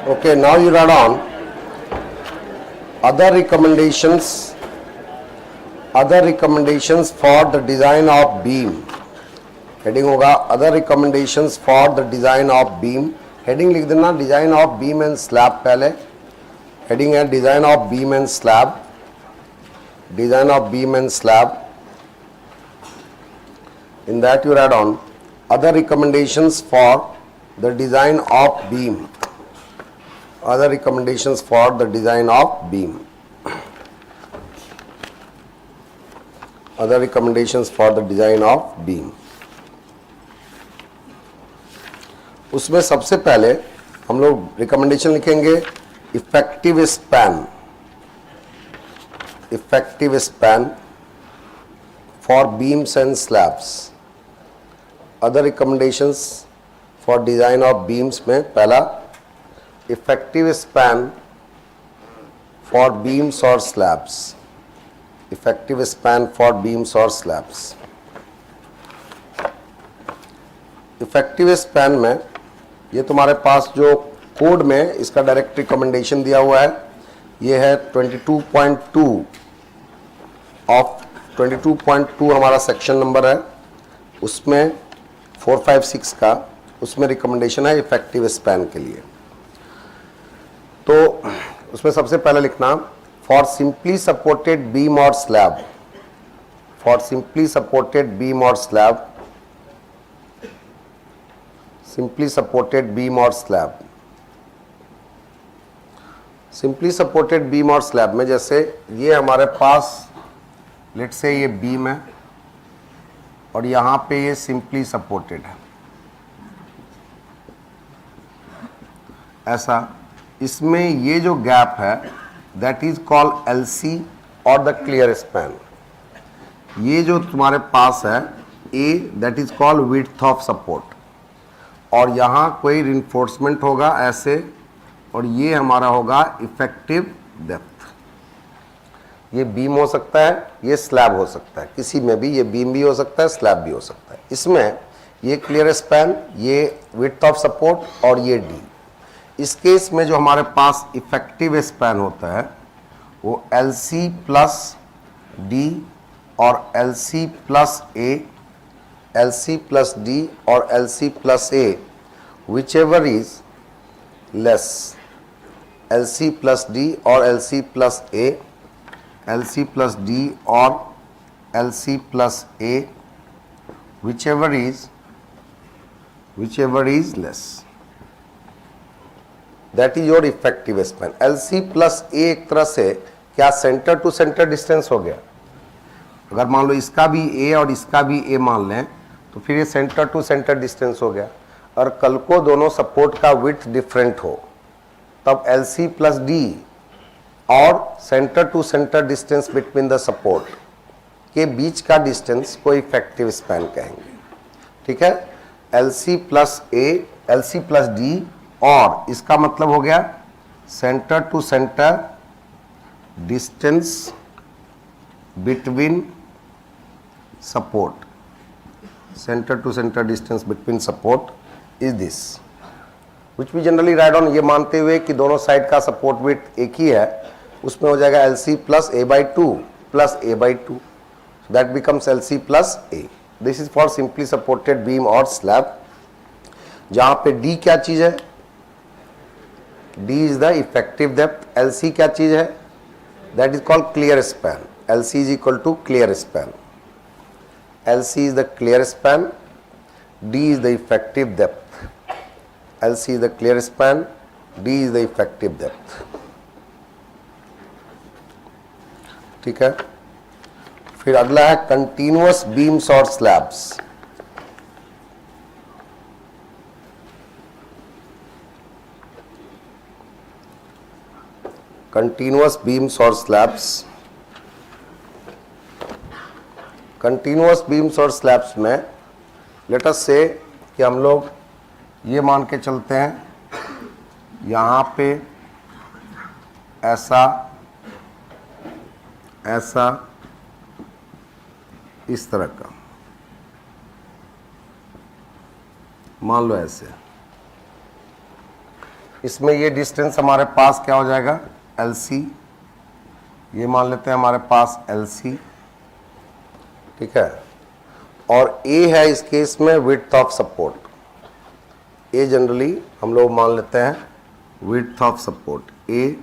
Okay, now you write on other recommendations for the design of beam. Heading होगा other recommendations for the design of beam. Heading लिख देना design of beam and slab. पहले heading है design of beam and slab. Design of beam and slab. In that you write on other recommendations for the design of beam. Other recommendations for the design of beam. Other recommendations for the design of beam. उसमें सबसे पहले हम लोग recommendation लिखेंगे effective span. Effective span for beams and slabs. Other recommendations for design of beams में पहला effective span for beams और slabs. Effective span for beams और स्लैब्स. इफेक्टिव स्पैन में ये तुम्हारे पास जो कोड में इसका डायरेक्ट रिकमेंडेशन दिया हुआ है ये है 22.2 ऑफ 22.2 हमारा सेक्शन नंबर है. उसमें 456 का उसमें रिकमेंडेशन है इफेक्टिव स्पैन के लिए. तो उसमें सबसे पहले लिखना फॉर सिंपली सपोर्टेड बीम और slab. For simply supported beam और स्लैब. सिंपली सपोर्टेड बीम और स्लैब. सिंपली सपोर्टेड बीम और स्लैब में जैसे ये हमारे पास लेट से ये बीम है और यहाँ पे ये सिंपली सपोर्टेड है ऐसा. इसमें ये जो गैप है दैट इज कॉल्ड एलसी और द क्लियर स्पैन. ये जो तुम्हारे पास है A that is called width of support. और यहाँ कोई रिइंफोर्समेंट होगा ऐसे और ये हमारा होगा इफेक्टिव डेप्थ. ये बीम हो सकता है ये स्लैब हो सकता है. किसी में भी ये बीम भी हो सकता है स्लैब भी हो सकता है. इसमें ये क्लियर स्पैन ये विड्थ ऑफ सपोर्ट और ये डी. इस केस में जो हमारे पास इफेक्टिव स्पैन होता है वो एल सी प्लस डी और L C plus A. L C plus D और L C plus A whichever is less. L C plus D और L C plus A. L C plus D और L C plus A whichever is less. That is your effective span. L C plus A एक तरह से क्या centre to centre distance हो गया. अगर मान लो इसका भी ए और इसका भी ए मान लें तो फिर ये सेंटर टू सेंटर डिस्टेंस हो गया. और कल को दोनों सपोर्ट का विड्थ डिफरेंट हो तब एल सी प्लस डी और centre to centre distance between the support के बीच का डिस्टेंस को इफेक्टिव स्पैन कहेंगे. ठीक है. L C plus A L C plus D और इसका मतलब हो गया centre to centre distance between support. Centre to centre distance between support is this which we generally write on. ये मानते हुए कि दोनों साइड का सपोर्ट विड्थ एक ही है उसमें हो जाएगा L C plus A by two plus A by two. That becomes L C plus A. This is for simply supported beam और स्लैब. जहां पे डी क्या चीज है D is the effective depth. L C क्या चीज है that is called clear span. L C is equal to clear span. L C is the clear span. D is the effective depth. L C is the clear span. D is the effective depth. ठीक है. फिर अगला है continuous beams और slabs. Continuous beams और slabs. Continuous beams और slabs में let us से कि हम लोग ये मान के चलते हैं यहाँ पे ऐसा ऐसा इस तरह का मान लो ऐसे. इसमें ये डिस्टेंस हमारे पास क्या हो जाएगा, LC, ये मान लेते हैं हमारे पास LC, ठीक है। और A है इस केस में width of support, A generally हम लोग मान लेते हैं विड्थ ऑफ सपोर्ट, A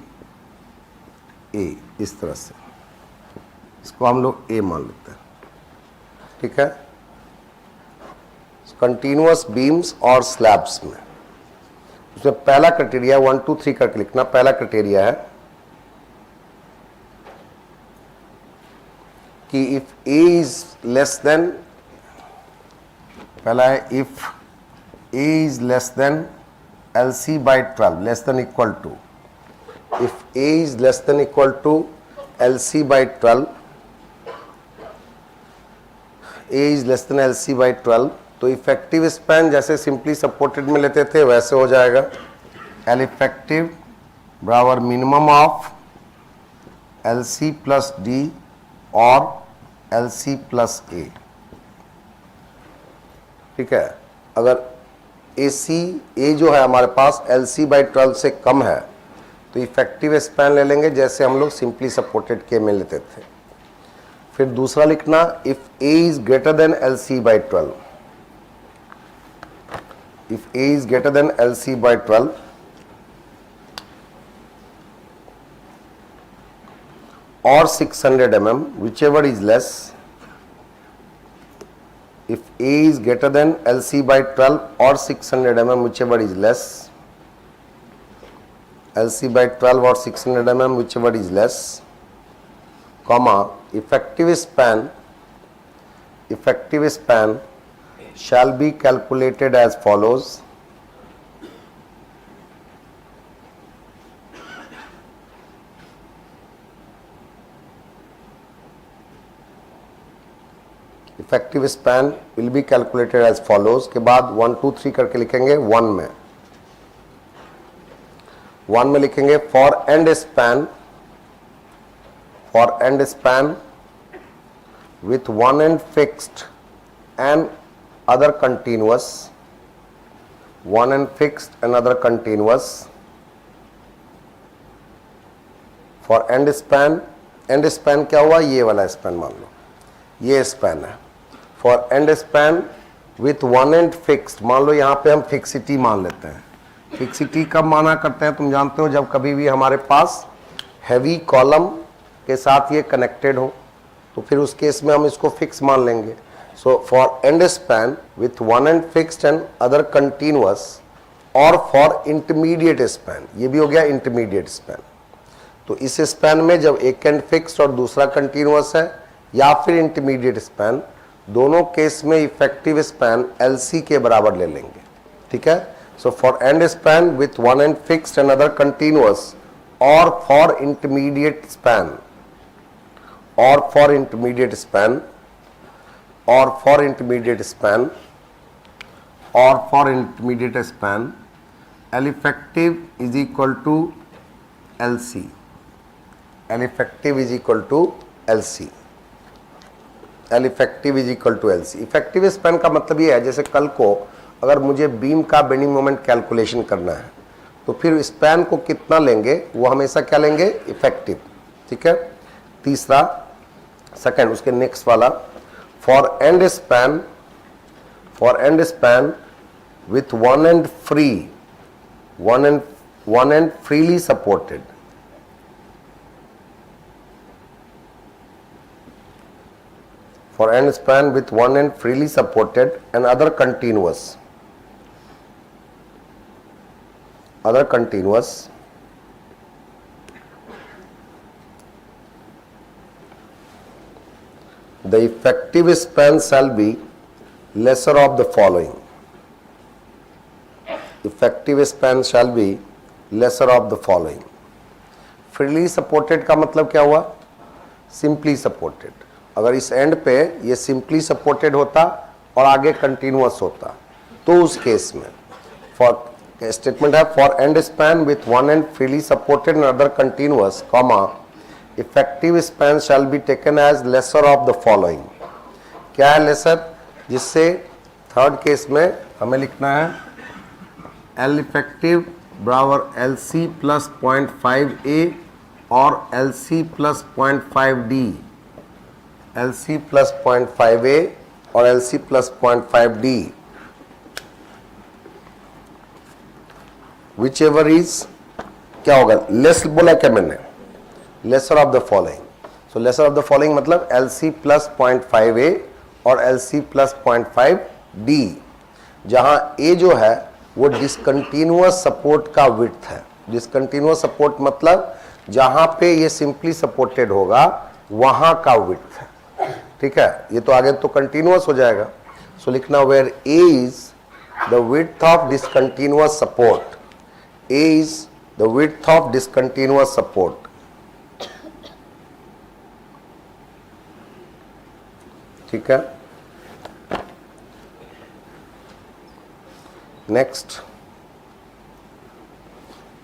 इस तरह से, इसको हम लोग A मान लेते हैं, ठीक है। कंटिन्यूअस बीम्स और स्लैब्स में उसमें पहला क्राइटेरिया 1 2 3 करके लिखना। पहला क्राइटेरिया है कि if A is less than, पहला है if A is less than LC by 12, less than equal to, if A is less than equal to LC by 12, A is less than LC by 12, तो effective span जैसे simply supported में लेते थे वैसे हो जाएगा, L इफेक्टिव बराबर minimum of LC plus D और LC प्लस A, ठीक है। अगर A जो है हमारे पास LC by 12 से कम है तो इफेक्टिव स्पैन ले लेंगे जैसे हम लोग सिंपली सपोर्टेड के में लेते थे। फिर दूसरा लिखना, if A is greater than LC by 12, if A is greater than LC by 12 or 600 mm, whichever is less, if A is greater than LC by 12 or 600 mm, whichever is less, LC by 12 or 600 mm, whichever is less, comma, effective span shall be calculated as follows. Effective span will be calculated as follows, के बाद 1 2 3 करके लिखेंगे 1 में लिखेंगे for end span with one end fixed and other continuous, one end fixed and other continuous, for end span क्या हुआ, ये वाला स्पैन मान लो, ये स्पैन है। for end span with one end fixed, मान लो यहाँ पे हम फिक्सिटी मान लेते हैं। फिक्सिटी कब माना करते हैं तुम जानते हो, जब कभी भी हमारे पास हैवी कॉलम के साथ ये कनेक्टेड हो तो फिर उस केस में हम इसको फिक्स मान लेंगे। So for end span with one end fixed and other continuous, और for intermediate span, ये भी हो गया intermediate span, तो इस स्पैन में जब एक एंड फिक्स्ड और दूसरा कंटिन्यूअस है या फिर इंटरमीडिएट स्पैन, दोनों केस में इफेक्टिव स्पैन LC के बराबर ले लेंगे, ठीक है। So for end span with one end fixed and other continuous और for intermediate span L effective is equal to LC, L effective is equal to LC, L effective is equal to LC। Effective span का मतलब ये है, जैसे कल को अगर मुझे बीम का बेंडिंग मोमेंट कैलकुलेशन करना है तो फिर स्पैन को कितना लेंगे, वो हमेशा क्या लेंगे, इफेक्टिव, ठीक है। तीसरा सेकंड, उसके नेक्स्ट वाला, for end span with one and freely supported, for end span with one end freely supported and other continuous, the effective span shall be lesser of the following, effective span shall be lesser of the following। freely supported का मतलब क्या हुआ, simply supported। अगर इस and पे ये simply supported होता और आगे continuous होता तो उस केस में फॉर स्टेटमेंट है, for end span with one and freely supported and other continuous, comma, effective span shall be taken as lesser of the following। क्या है lesser, जिससे थर्ड केस में हमें लिखना है L effective बराबर LC प्लस 0.5A और LC plus 0.5D, LC plus 0.5A और LC plus 0.5D, whichever is क्या होगा, लेस बोला क्या मैंने, lesser of the following. So lesser of the following मतलब LC प्लस 0.5A और LC प्लस 0.5D, जहां A जो है वो डिसकंटिन्यूअस सपोर्ट का विड्थ है। डिसकंटिन्यूअस सपोर्ट मतलब जहां पे ये सिंपली सपोर्टेड होगा वहां का विड्थ है, ठीक है। ये तो आगे तो कंटिन्यूअस हो जाएगा। सो लिखना where A is the width of discontinuous support, A is the width of discontinuous support. ठीक है। Next,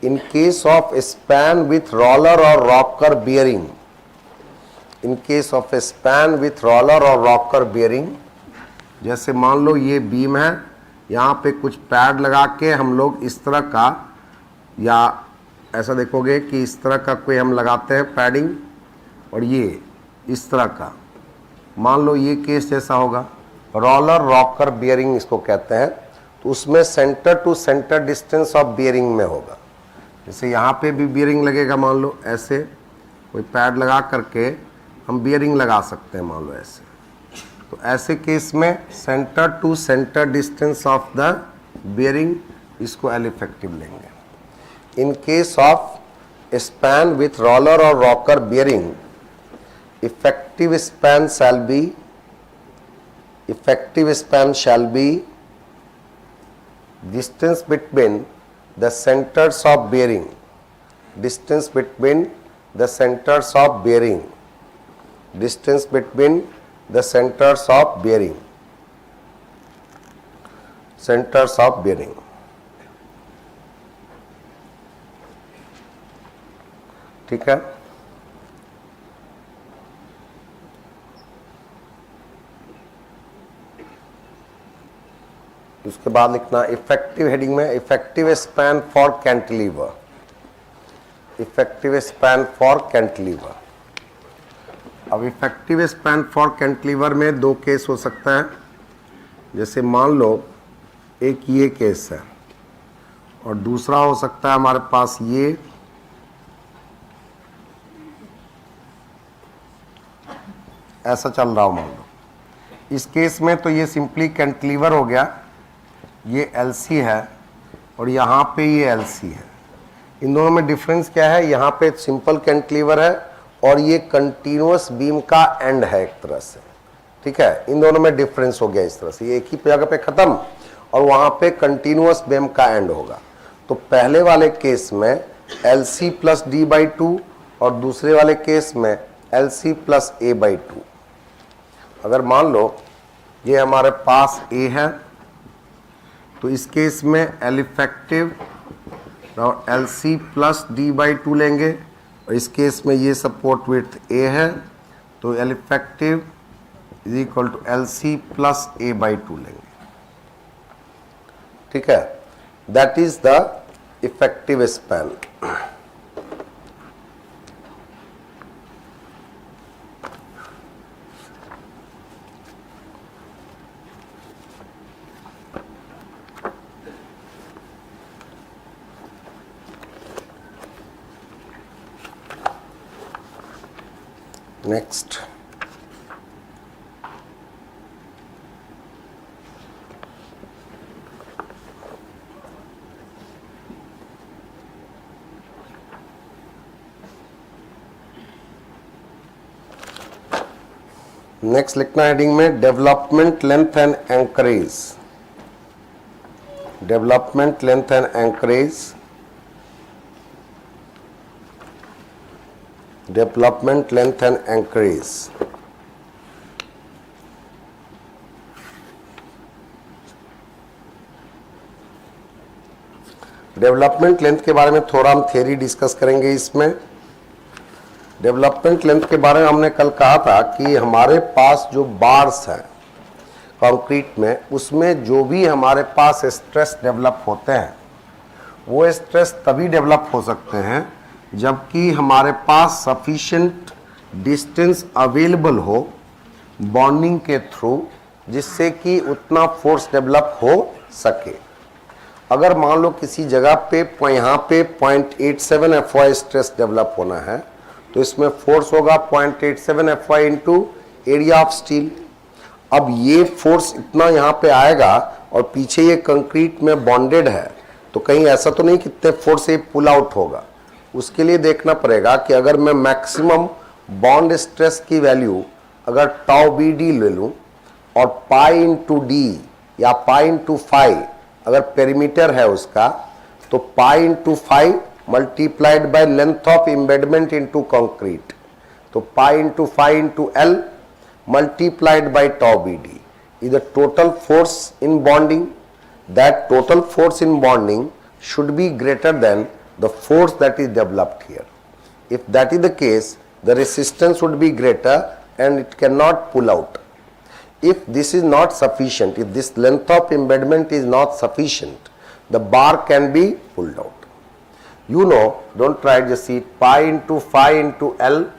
in case of a span with roller or rocker bearing, in case of a span with roller or rocker bearing, जैसे मान लो ये beam है, यहाँ पे कुछ pad लगा के हम लोग इस तरह का, या ऐसा देखोगे कि इस तरह का कोई हम लगाते हैं पैडिंग, और ये इस तरह का, मान लो ये केस जैसा होगा, रोलर रॉकर बियरिंग इसको कहते हैं। तो उसमें centre to centre distance of bearing में होगा। जैसे यहाँ पे भी बियरिंग लगेगा, मान लो ऐसे कोई पैड लगा करके हम बियरिंग लगा सकते हैं, मान लो ऐसे। तो ऐसे केस में centre to centre distance of the bearing, इसको एल इफेक्टिव लेंगे। In case of a span with roller or rocker bearing, effective span shall be distance between the centers of bearing, distance between the centers of bearing, distance between the centers of bearing, centers of bearing। ठीक है। उसके बाद लिखना effective heading में, effective span for cantilever, effective span for cantilever. अब effective span for cantilever में दो case हो सकता है। जैसे मान लो एक ये केस है और दूसरा हो सकता है हमारे पास ये, ऐसा चल रहा हो मान लो। इस केस में तो ये सिंपली कैंटिलीवर हो गया, ये LC है और यहाँ पे ये LC है। इन दोनों में डिफरेंस क्या है, यहाँ पे सिंपल कैंटिलीवर है और ये कंटिन्यूअस बीम का एंड है एक तरह से, ठीक है। इन दोनों में डिफरेंस हो गया इस तरह से, ये एक ही जगह पे खत्म और वहाँ पे कंटिन्यूअस बीम का एंड होगा। तो पहले वाले केस में LC प्लस D/2 और दूसरे वाले केस में LC प्लस A/2। अगर मान लो ये हमारे पास A है तो इस केस में L इफेक्टिव और LC प्लस D/2 लेंगे, और इस केस में ये सपोर्ट विड्थ A है तो L effective is equal to LC plus A/2 लेंगे, ठीक है। That is the effective span. Next, next लिखना हेडिंग में development length and anchorage, development length and anchorage, development length and anchorage. Development length के बारे में थोड़ा हम थ्योरी डिस्कस करेंगे। इसमें डेवलपमेंट लेंथ के बारे में हमने कल कहा था कि हमारे पास जो बार्स हैं कंक्रीट में, उसमें जो भी हमारे पास स्ट्रेस डेवलप होते हैं वो स्ट्रेस तभी डेवलप हो सकते हैं जबकि हमारे पास सफिशिएंट डिस्टेंस अवेलेबल हो बॉन्डिंग के थ्रू, जिससे कि उतना फोर्स डेवलप हो सके। अगर मान लो किसी जगह पे यहाँ पे 0.87 FY स्ट्रेस डेवलप होना है, तो इसमें फोर्स होगा 0.87 FY into area of steel. अब ये फोर्स इतना यहाँ पे आएगा और पीछे ये कंक्रीट में बॉन्डेड है, तो कहीं ऐसा तो नहीं कितने फोर्स से पुल आउट होगा। उसके लिए देखना पड़ेगा कि अगर मैं मैक्सिमम बॉन्ड स्ट्रेस की वैल्यू अगर टाउ बी डी ले लूँ और पाई इंटू डी या पाई इंटू फाइव अगर पेरीमीटर है उसका, तो phi into five multiplied by length of embedment into concrete, तो phi into five into L multiplied by tau BD is the total force in bonding. That total force in bonding should be greater than the force that is developed here. If that is the case, the resistance would be greater and it cannot pull out. If this is not sufficient, if this length of embedment is not sufficient, the bar can be pulled out. You know, don't try, just see pi into phi into L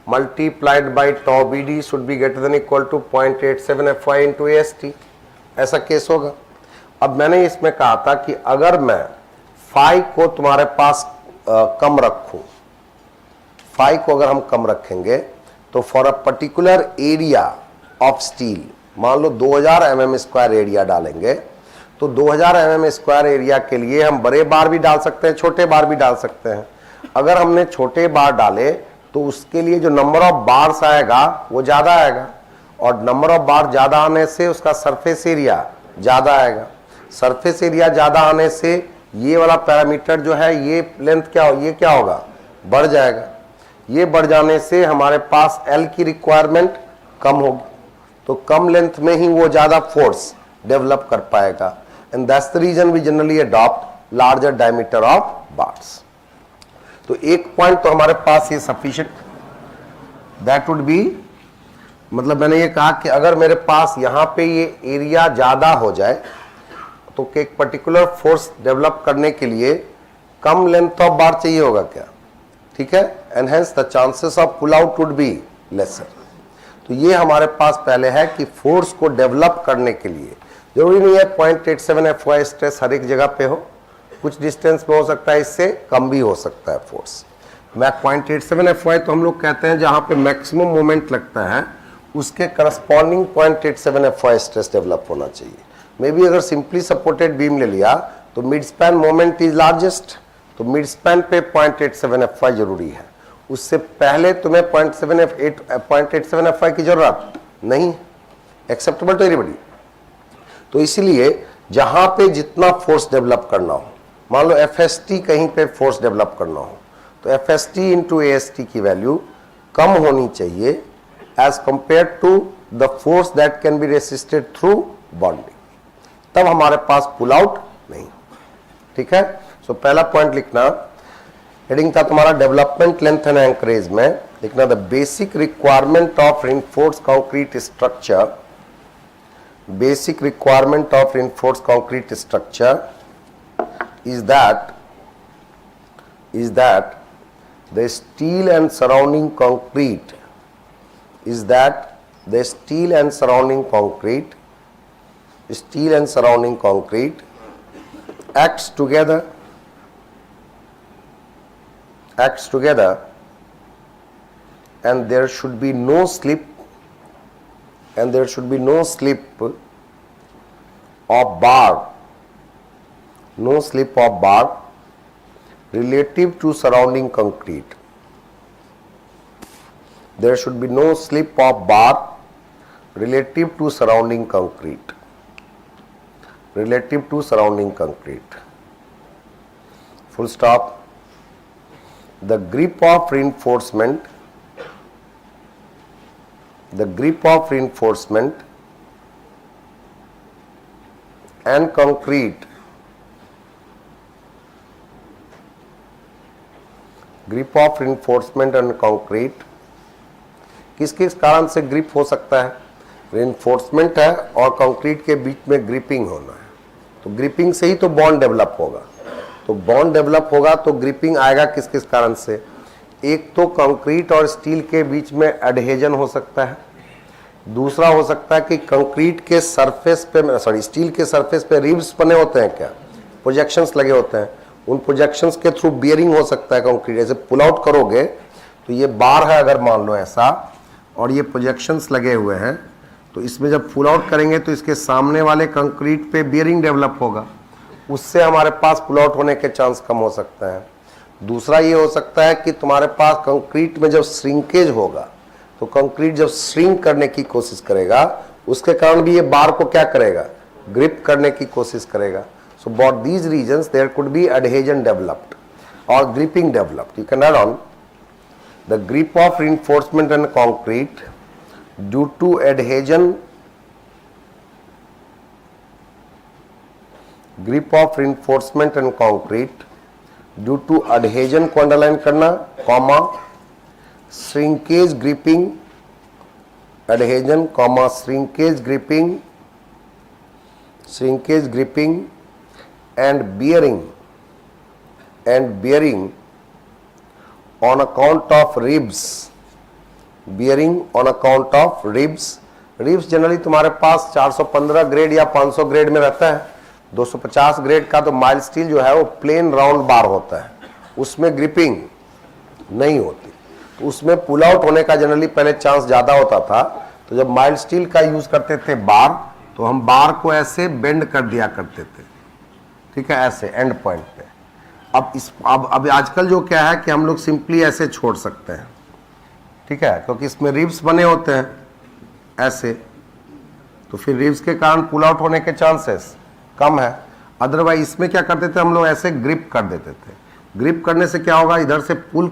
multiplied by tau BD should be greater than equal to 0.87 FY into AST, ऐसा case होगा। अब मैंने इसमें कहा था कि अगर मैं फाई को तुम्हारे पास कम रखूं, फाई को अगर हम कम रखेंगे तो for a particular area of steel, मान लो 2000 mm स्क्वायर एरिया डालेंगे, तो 2000 mm स्क्वायर एरिया के लिए हम बड़े बार भी डाल सकते हैं, छोटे बार भी डाल सकते हैं। अगर हमने छोटे बार डाले तो उसके लिए जो नंबर ऑफ बार्स आएगा वो ज़्यादा आएगा, और नंबर ऑफ बार ज़्यादा आने से उसका सरफेस एरिया ज़्यादा आएगा। सरफेस एरिया ज़्यादा आने से ये वाला पैरामीटर जो है, ये लेंथ ये क्या होगा, बढ़ जाएगा। ये बढ़ जाने से हमारे पास एल की रिक्वायरमेंट कम होगी, तो कम लेंथ में ही वो ज़्यादा फोर्स डेवलप कर पाएगा। And that's the reason we generally adopt larger diameter of bars. तो एक पॉइंट तो हमारे पास ये सफिशिएंट, दैट वुड बी, मतलब मैंने ये कहा कि अगर मेरे पास यहाँ पे ये एरिया ज़्यादा हो जाए तो एक पर्टिकुलर फोर्स डेवलप करने के लिए कम लेंथ ऑफ बार चाहिए होगा क्या, ठीक है, and hence the chances of pull out would be lesser. तो ये हमारे पास पहले है कि फोर्स को डेवलप करने के लिए जरूरी नहीं है 0.87 FY स्ट्रेस हर एक जगह पे हो, कुछ डिस्टेंस में हो सकता है, इससे कम भी हो सकता है फोर्स। मैं 0.87 FY तो हम लोग कहते हैं जहाँ पे मैक्सिमम मोमेंट लगता है उसके करस्पॉन्डिंग 0.87 FY स्ट्रेस डेवलप होना चाहिए। मे बी अगर सिंपली सपोर्टेड बीम ले लिया तो mid span moment is largest, तो मिड स्पैन पे 0.87 FY जरूरी है, उससे पहले तुम्हें 0.87 FY की जरूरत नहीं, एक्सेप्टेबल टू एवरीबॉडी। तो इसीलिए जहाँ पे जितना फोर्स डेवलप करना हो, मान लो FST कहीं पे फोर्स डेवलप करना हो, तो FST इंटू AST की वैल्यू कम होनी चाहिए as compare to the force that can be resisted through bonding, तब हमारे पास पुल आउट नहीं, ठीक है। सो पहला पॉइंट लिखना, हेडिंग था तुम्हारा डेवलपमेंट लेंथ एंड एंकरेज में लिखना the basic requirement of reinforced concrete structure, basic requirement of reinforced concrete structure is that the steel and surrounding concrete acts together and there should be no slip of bar relative to surrounding concrete. There should be no slip of bar relative to surrounding concrete. Full stop. The grip of reinforcement and concrete किस किस कारण से grip हो सकता है, reinforcement है और concrete के बीच में ग्रिपिंग होना है, तो ग्रिपिंग से ही तो बॉन्ड डेवलप होगा। तो बॉन्ड डेवलप होगा तो ग्रिपिंग आएगा किस किस कारण से? एक तो कंक्रीट और स्टील के बीच में एडहेजन हो सकता है, दूसरा हो सकता है कि कंक्रीट के सरफेस पे स्टील के सरफेस पे रिब्स बने होते हैं क्या, प्रोजेक्शंस लगे होते हैं, उन प्रोजेक्शंस के थ्रू बियरिंग हो सकता है कंक्रीट। ऐसे पुल आउट करोगे तो ये बार है अगर मान लो ऐसा, और ये प्रोजेक्शंस लगे हुए हैं, तो इसमें जब पुल आउट करेंगे तो इसके सामने वाले कंक्रीट पे बियरिंग डेवलप होगा, उससे हमारे पास पुल आउट होने के चांस कम हो सकता है। दूसरा ये हो सकता है कि तुम्हारे पास कंक्रीट में जब श्रिंकेज होगा तो कंक्रीट जब श्रिंक करने की कोशिश करेगा उसके कारण भी ये बार को क्या करेगा, ग्रिप करने की कोशिश करेगा। So for these reasons there could be adhesion developed और gripping developed. You can add on the grip of reinforcement and concrete due to adhesion, grip of reinforcement and concrete due to adhesion को underline करना, comma shrinkage gripping, adhesion comma shrinkage gripping and bearing on account of ribs, bearing on account of ribs। Ribs generally तुम्हारे पास 415 grade या 500 grade में रहता है। 250 grade का तो mild steel जो है वो प्लेन राउंड बार होता है, उसमें ग्रिपिंग नहीं होती, तो उसमें पुल आउट होने का जनरली पहले चांस ज़्यादा होता था। तो जब माइल्ड स्टील का यूज़ करते थे बार, तो हम बार को ऐसे बेंड कर दिया करते थे, ठीक है, ऐसे एंड पॉइंट पे। अब आजकल जो क्या है कि हम लोग सिंपली ऐसे छोड़ सकते हैं, ठीक है, क्योंकि इसमें रिब्स बने होते हैं ऐसे, तो फिर रिब्स के कारण पुल आउट होने के चांसेस कम है। अदरवाइज इसमें क्या करते थे हम लोग, ऐसे ग्रिप कर देते थे। ग्रिप करने से क्या होगा, इधर से टर्न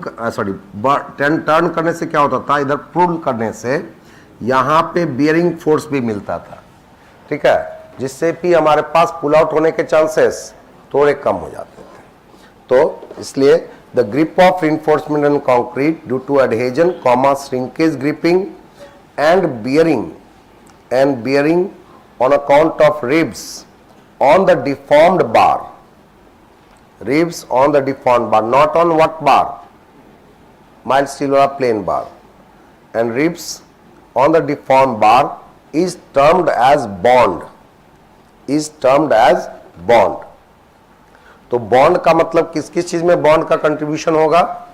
करने से क्या होता था, इधर पुल करने से यहाँ पे बियरिंग फोर्स भी मिलता था, ठीक है, जिससे भी हमारे पास पुल आउट होने के चांसेस थोड़े कम हो जाते थे। तो इसलिए the grip of reinforcement and concrete due to adhesion, shrinkage gripping and bearing on account of ribs on the deformed bar, not on what bar, mild steel or plain bar, and ribs on the deformed bar is termed as bond। तो bond का मतलब किस किस चीज में bond का contribution होगा,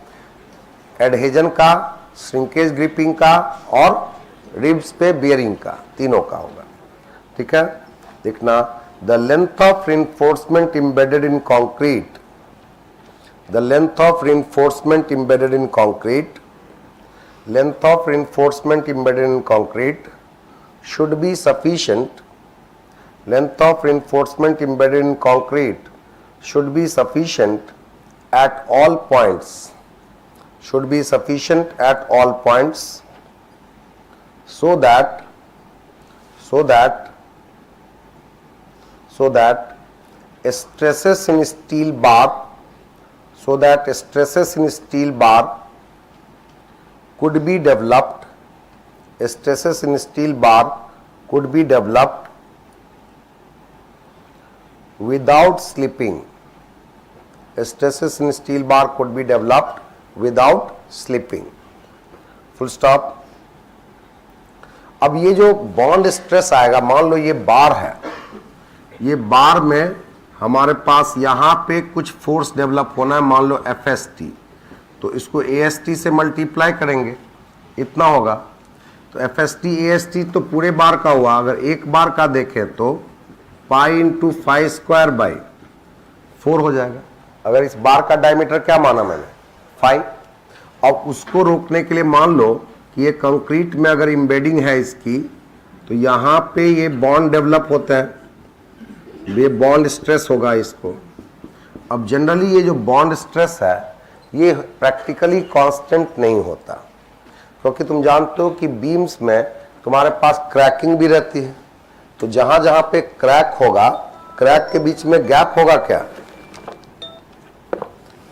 adhesion का, श्रिंकेज ग्रिपिंग का और रिब्स पे बियरिंग का, तीनों का होगा, ठीक है। देखना, the length of reinforcement embedded in concrete, the length of reinforcement embedded in concrete should be sufficient, length of reinforcement embedded in concrete should be sufficient at all points, so that stresses in steel bar could be developed, without slipping, full stop. अब ये जो bond stress आएगा, मान लो ये बार है, ये बार में हमारे पास यहाँ पे कुछ फोर्स डेवलप होना है, मान लो FST, तो इसको AST से मल्टीप्लाई करेंगे, इतना होगा। तो FST AST तो पूरे बार का हुआ, अगर एक बार का देखें तो पाई इंटू 5² हो जाएगा। अगर इस बार का डायमीटर क्या माना मैंने, 5। अब उसको रोकने के लिए मान लो कि ये कंक्रीट में अगर एम्बेडिंग है इसकी, तो यहाँ पे ये बॉन्ड डेवलप होता है, ये बॉन्ड स्ट्रेस होगा इसको। अब जनरली ये जो बॉन्ड स्ट्रेस है ये प्रैक्टिकली कांस्टेंट नहीं होता, क्योंकि तुम जानते हो कि बीम्स में तुम्हारे पास क्रैकिंग भी रहती है। तो जहां जहां पे क्रैक होगा, क्रैक के बीच में गैप होगा, क्या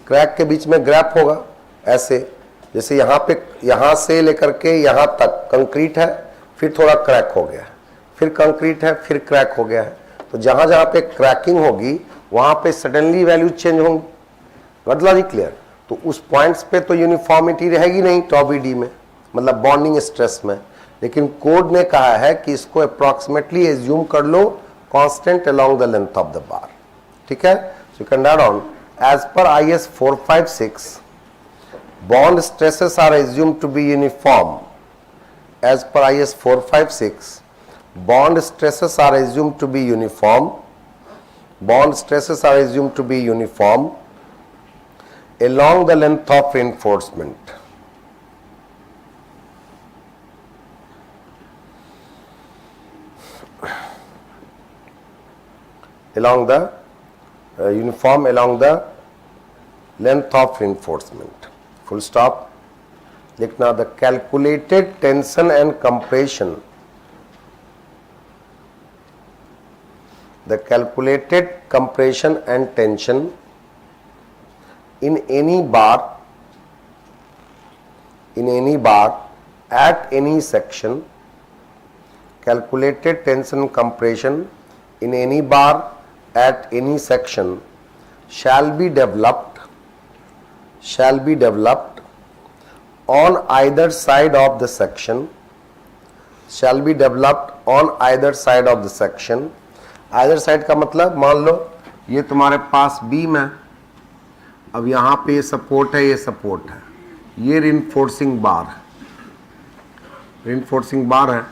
क्रैक के बीच में गैप होगा, ऐसे जैसे यहाँ पे, यहाँ से लेकर के यहाँ तक कंक्रीट है, फिर थोड़ा क्रैक हो गया, फिर कंक्रीट है, फिर क्रैक हो गया है। तो जहां जहां पे क्रैकिंग होगी वहां पे सडनली वैल्यू चेंज होंगी। Got logic clear? तो उस पॉइंट्स पे तो यूनिफॉर्मिटी रहेगी नहीं टॉबीडी में, मतलब बॉन्डिंग स्ट्रेस में, लेकिन कोड ने कहा है कि इसको अप्रॉक्सीमेटली एज्यूम कर लो constant along the length of the bar. ठीक है, so you can write down as per IS 456 bond stresses are assumed to be uniform. As per IS 456 bond stresses are assumed to be uniform. Bond stresses are assumed to be uniform along the length of reinforcement. Along the uniform along the length of reinforcement. Full stop. लिखना the calculated tension and compression. The calculated compression and tension in any bar at any section. Calculated tension and compression in any bar at any section shall be developed on either side of the section. Shall be developed on either side of the section. Either side का मतलब मान लो ये तुम्हारे पास beam है, अब यहाँ पे ये सपोर्ट है, ये सपोर्ट है, ये रिइंफोर्सिंग बार है, रिइंफोर्सिंग बार है।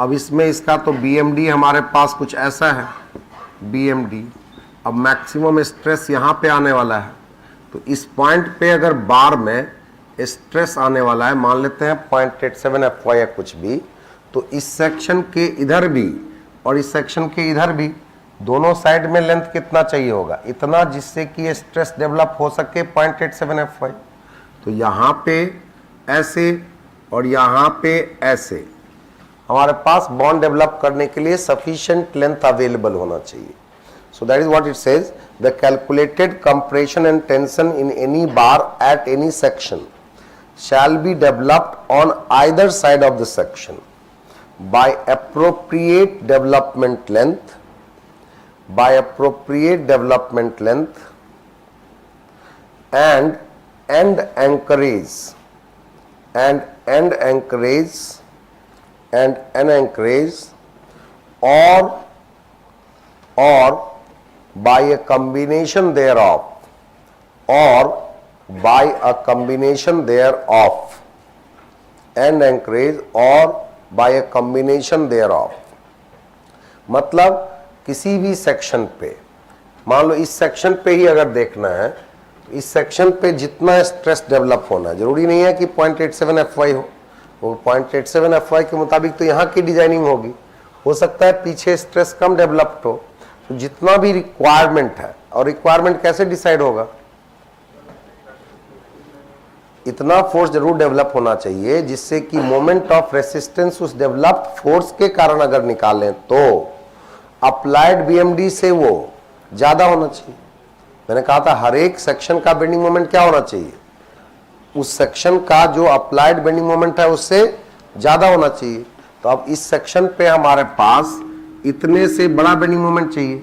अब इसमें इसका तो BMD हमारे पास कुछ ऐसा है, BMD। अब मैक्सिमम स्ट्रेस यहाँ पे आने वाला है, तो इस पॉइंट पे अगर बार में स्ट्रेस आने वाला है, मान लेते हैं 0.87 FY या कुछ भी, तो इस सेक्शन के इधर भी और इस सेक्शन के इधर भी दोनों साइड में लेंथ कितना चाहिए होगा? इतना, जिससे कि ये स्ट्रेस डेवलप हो सके 0.87 FY। तो यहाँ पे ऐसे और यहाँ पे ऐसे हमारे पास बॉन्ड डेवलप करने के लिए सफिशिएंट लेंथ अवेलेबल होना चाहिए। सो that is what it says, the calculated compression and tension in any bar at any section shall be developed on either side of the section by appropriate development length, and end anchorage or by a combination thereof, end anchorage or by a combination thereof। मतलब किसी भी section पे, मान लो इस section पे ही अगर देखना है, इस सेक्शन पे जितना स्ट्रेस डेवलप होना है, जरूरी नहीं है कि 0.87 FY हो, वो 0.87 FY के मुताबिक तो यहाँ की डिजाइनिंग होगी, हो सकता है पीछे स्ट्रेस कम डेवलप्ड हो। तो जितना भी रिक्वायरमेंट है, और रिक्वायरमेंट कैसे डिसाइड होगा? इतना फोर्स जरूर डेवलप होना चाहिए जिससे कि मोमेंट ऑफ रेसिस्टेंस उस डेवलप्ड फोर्स के कारण अगर निकालें तो अप्लाइड BMD से वो ज्यादा होना चाहिए। मैंने कहा था हर एक सेक्शन का बेंडिंग मोमेंट क्या होना चाहिए? उस सेक्शन का जो अप्लाइड बेंडिंग मोमेंट है उससे ज्यादा होना चाहिए। तो अब इस सेक्शन पे हमारे पास इतने से बड़ा बेंडिंग मोमेंट चाहिए।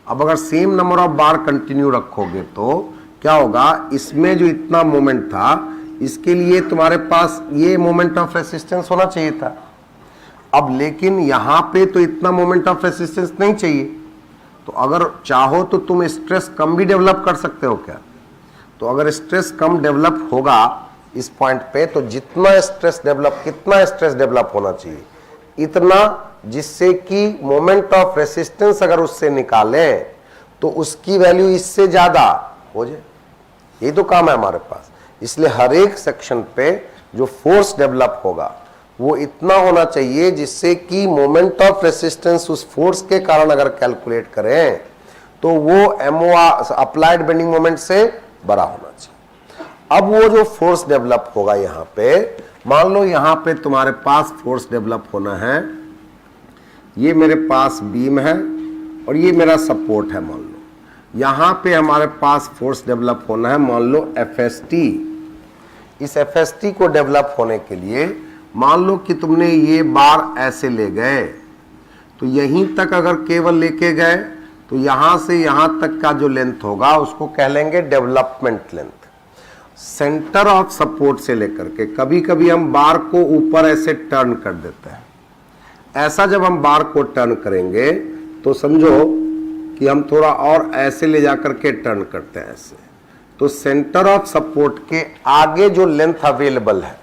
अब अगर same number of bar continue रखोगे तो क्या होगा? इसमें जो इतना मोमेंट था, इसके लिए तुम्हारे पास ये मोमेंट ऑफ रेसिस्टेंस होना चाहिए था। अब लेकिन यहां पे तो इतना मोमेंट ऑफ रेसिस्टेंस नहीं चाहिए, तो अगर चाहो तो तुम स्ट्रेस कम भी डेवलप कर सकते हो क्या? तो अगर स्ट्रेस कम डेवलप होगा इस पॉइंट पे, तो जितना स्ट्रेस डेवलप, कितना स्ट्रेस डेवलप होना चाहिए? इतना, जिससे कि मोमेंट ऑफ रेसिस्टेंस अगर उससे निकाले तो उसकी वैल्यू इससे ज्यादा हो जाए। ये तो काम है हमारे पास। इसलिए हर एक सेक्शन पे जो फोर्स डेवलप होगा वो इतना होना चाहिए जिससे कि मोमेंट ऑफ रेसिस्टेंस उस फोर्स के कारण अगर कैलकुलेट करें तो वो MOR अप्लाइड बेंडिंग मोमेंट से बड़ा होना चाहिए। अब वो जो फोर्स डेवलप होगा यहाँ पे, मान लो यहाँ पे तुम्हारे पास फोर्स डेवलप होना है, ये मेरे पास बीम है और ये मेरा सपोर्ट है। मान लो यहाँ पे हमारे पास फोर्स डेवलप होना है, मान लो FST। इस FST को डेवलप होने के लिए मान लो कि तुमने ये बार ऐसे ले गए, तो यहीं तक अगर केवल लेके गए तो यहां से यहां तक का जो लेंथ होगा उसको कह लेंगे development length. Centre of support से लेकर के, कभी कभी हम बार को ऊपर ऐसे टर्न कर देते हैं, ऐसा जब हम बार को टर्न करेंगे तो समझो कि हम थोड़ा और ऐसे ले जाकर के टर्न करते हैं ऐसे, तो सेंटर ऑफ सपोर्ट के आगे जो लेंथ अवेलेबल है,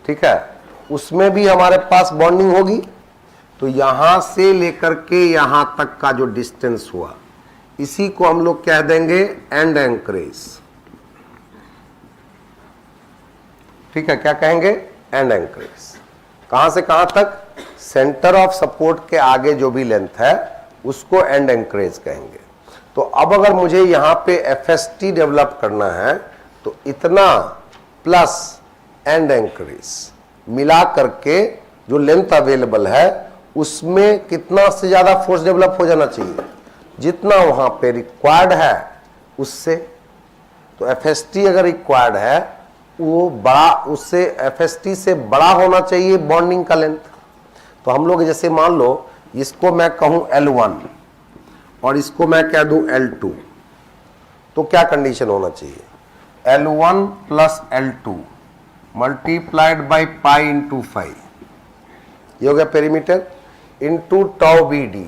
ठीक है, उसमें भी हमारे पास बॉन्डिंग होगी। तो यहां से लेकर के यहां तक का जो डिस्टेंस हुआ, इसी को हम लोग कह देंगे एंड एंकरेज। ठीक है, क्या कहेंगे? And anchorage. कहां से कहां तक? सेंटर ऑफ सपोर्ट के आगे जो भी लेंथ है उसको एंड एंकरेज कहेंगे। तो अब अगर मुझे यहां पे एफएसटी डेवलप करना है तो इतना प्लस एंड एंकरेज मिला करके जो लेंथ अवेलेबल है उसमें कितना से ज्यादा फोर्स डेवलप हो जाना चाहिए, जितना वहां पे रिक्वायर्ड है उससे। तो एफएसटी अगर रिक्वायर्ड है वो बड़ा, उससे एफएसटी से बड़ा होना चाहिए बॉन्डिंग का लेंथ। तो हम लोग जैसे मान लो इसको मैं कहूं L1 और इसको मैं कह दूं L2, तो क्या कंडीशन होना चाहिए? L1 plus L2 multiplied by pi into 5, ये हो गया perimeter, into tau B D,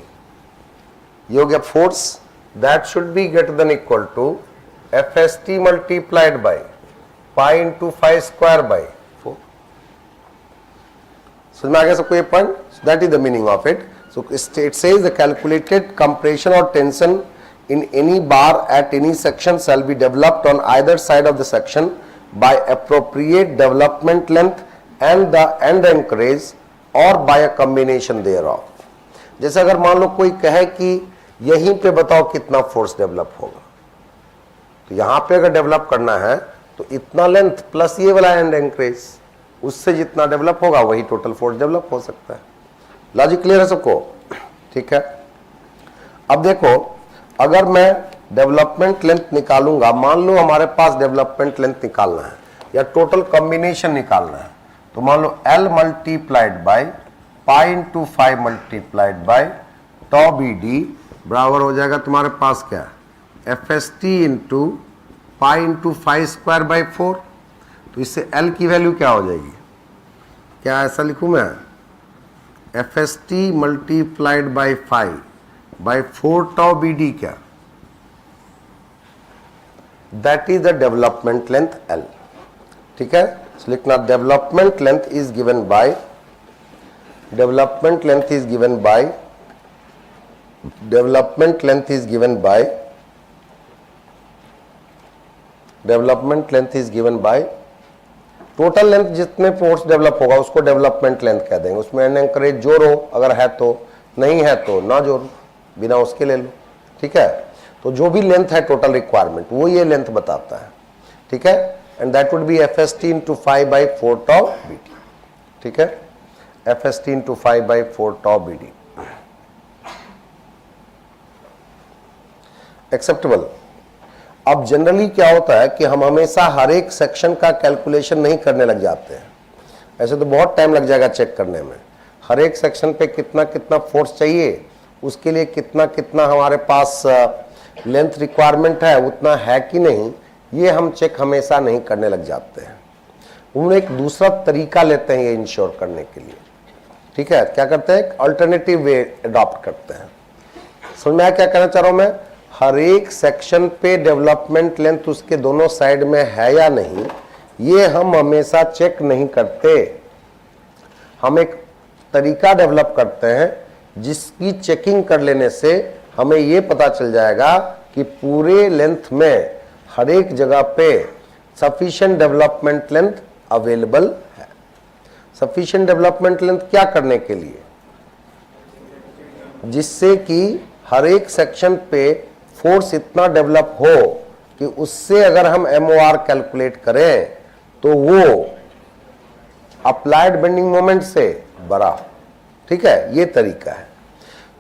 ये हो गया force. That should be greater than equal to FST multiplied by pi into 5 square by 4। समझ में आ गया सबको ये point? That is the meaning of it. So it says the calculated compression or tension in any bar at any section shall be developed on either side of the section by appropriate development length and the end anchorage or by a combination thereof। जैसे अगर मान लो कोई कहे कि यहीं पे बताओ कितना फोर्स डेवलप होगा, तो यहां पे अगर डेवलप करना है तो इतना लेंथ प्लस ये वाला एंड एंकरेज, उससे जितना डेवलप होगा वही टोटल फोर्स डेवलप हो सकता है। लॉजिक क्लियर है सबको? ठीक है। अब देखो, अगर मैं डेवलपमेंट लेंथ निकालूंगा, मान लो हमारे पास डेवलपमेंट लेंथ निकालना है या टोटल कॉम्बिनेशन निकालना है, तो मान लो L multiplied by pi into 5 multiplied by tau B D बराबर हो जाएगा तुम्हारे पास क्या? FST into pi into 5 square by 4। तो इससे L की वैल्यू क्या हो जाएगी? क्या ऐसा लिखूं मैं? FST multiplied by 5 by 4 tau B d, क्या? That is the development length L। ठीक है, लिखना development length is given by, development length is given by, development length is given by, development length is given by total length, जितने force develop होगा उसको development length कह देंगे। उसमें and encourage जोड़ो, अगर है तो, नहीं है तो ना जोड़ो, बिना उसके ले लो। ठीक है, तो जो भी लेंथ है टोटल रिक्वायरमेंट वो ये लेंथ बताता है। ठीक है, and that would be FST into 5 by 4 tau B D. ठीक है, FST into 5 by 4 tau B D acceptable. अब जनरली क्या होता है कि हम हमेशा हर एक सेक्शन का कैलकुलेशन नहीं करने लग जाते हैं, ऐसे तो बहुत टाइम लग जाएगा चेक करने में। हर एक सेक्शन पे कितना कितना फोर्स चाहिए, उसके लिए कितना कितना हमारे पास लेंथ रिक्वायरमेंट है, उतना है कि नहीं, ये हम चेक हमेशा नहीं करने लग जाते हैं। हम एक दूसरा तरीका लेते हैं ये इंश्योर करने के लिए। ठीक है, क्या करते हैं? अल्टरनेटिव वे अडॉप्ट करते हैं। समझ में आया क्या कहना चाह रहा हूं मैं? हर एक सेक्शन पे डेवलपमेंट लेंथ उसके दोनों साइड में है या नहीं, ये हम हमेशा चेक नहीं करते। हम एक तरीका डेवलप करते हैं जिसकी चेकिंग कर लेने से हमें ये पता चल जाएगा कि पूरे लेंथ में हर एक जगह पे सफिशिएंट डेवलपमेंट लेंथ अवेलेबल है। सफिशिएंट डेवलपमेंट लेंथ क्या करने के लिए? जिससे कि हर एक सेक्शन पे फोर्स इतना डेवलप हो कि उससे अगर हम MOR कैलकुलेट करें तो वो अप्लाइड बेंडिंग मोमेंट से बड़ा। ठीक है, ये तरीका है।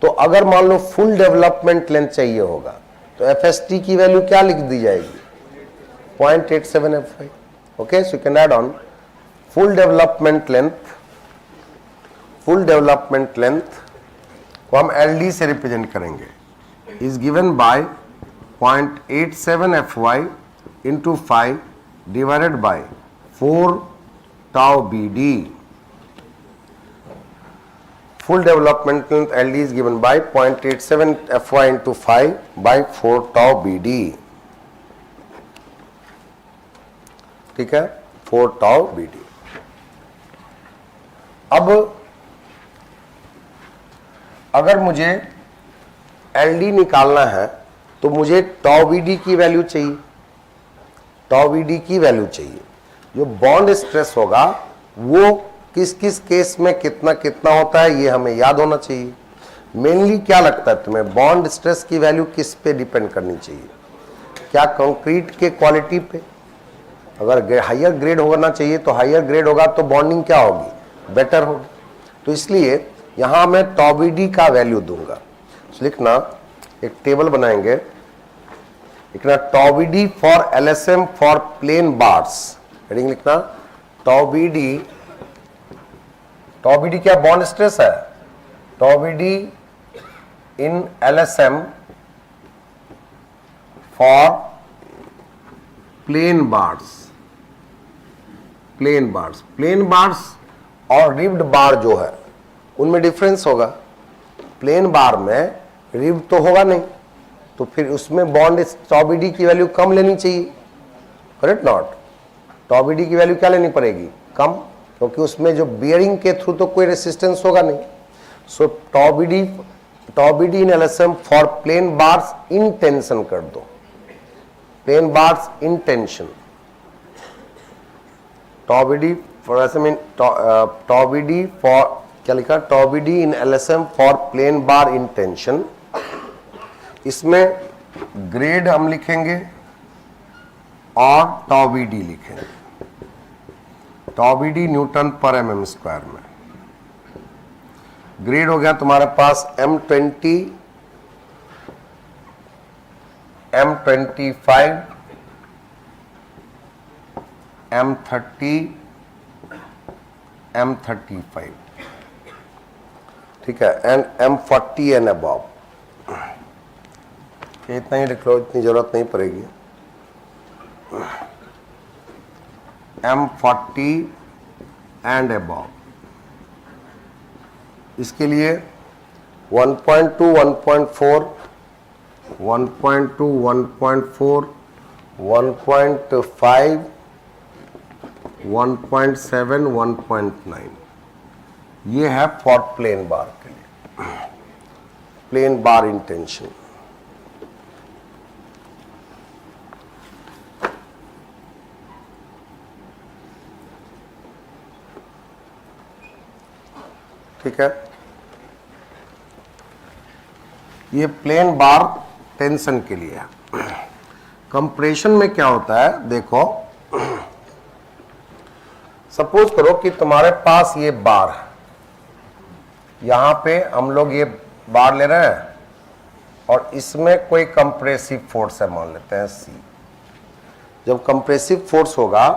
तो अगर मान लो फुल डेवलपमेंट लेंथ चाहिए होगा तो FST की वैल्यू क्या लिख दी जाएगी? 0.87 F5। Okay, so you can add on full development length, full development length को हम LD से रिप्रेजेंट करेंगे। is given by 0.87 Fy into 5 divided by 4 tau Bd. Full development length LD is given by 0.87 Fy into 5 by 4 tau Bd. ठीक है, 4 tau Bd. अब अगर मुझे LD निकालना है तो मुझे tau Bd की वैल्यू चाहिए, tau Bd की वैल्यू चाहिए. जो बॉन्ड स्ट्रेस होगा वो किस किस केस में कितना कितना होता है ये हमें याद होना चाहिए. मेनली क्या लगता है तुम्हें, बॉन्ड स्ट्रेस की वैल्यू किस पे डिपेंड करनी चाहिए? क्या कंक्रीट के क्वालिटी पे? अगर हायर ग्रेड होना चाहिए तो हायर ग्रेड होगा तो बॉन्डिंग क्या होगी, बेटर होगी. तो इसलिए यहां मैं tau Bd का वैल्यू दूंगा. तो लिखना, एक टेबल बनाएंगे, लिखना tau Bd for LSM for plain bars. Heading लिखना tau Bd क्या बॉन्ड स्ट्रेस है, tau Bd in LSM for plain bars. Plain bars और रिब्ड बार जो है उनमें डिफरेंस होगा. प्लेन बार में रिब तो होगा नहीं, तो फिर उसमें बॉन्ड tau Bd की वैल्यू कम लेनी चाहिए. Correct not? tau Bd की वैल्यू क्या लेनी पड़ेगी, कम, क्योंकि उसमें जो बियरिंग के थ्रू तो कोई रेसिस्टेंस होगा नहीं. So tau Bd in LSM for plain bars in tension कर दो, plain bars in tension. tau Bd for LSM in tau Bd for क्या लिखा, tau Bd in LSM for plain bar in tension. इसमें grade हम लिखेंगे और tau Bd लिखेंगे. tau Bd newton पर mm स्क्वायर में. ग्रेड हो गया तुम्हारे पास M20, M25, M30, M35. ठीक है, एंड M40 एंड अबव. इतना ही लिख लो, इतनी जरूरत नहीं पड़ेगी. M40 and above. इसके लिए 1.2, 1.4, 1.2, 1.4, 1.5, 1.7, 1.9 ये है फॉर प्लेन बार के लिए, प्लेन बार इन टेंशन. ठीक है, ये प्लेन बार टेंशन के लिए है. कंप्रेशन में क्या होता है, देखो सपोज करो कि तुम्हारे पास ये बार है, यहां पे हम लोग ये बार ले रहे हैं और इसमें कोई कंप्रेसिव फोर्स है, मान लेते हैं C. जब कंप्रेसिव फोर्स होगा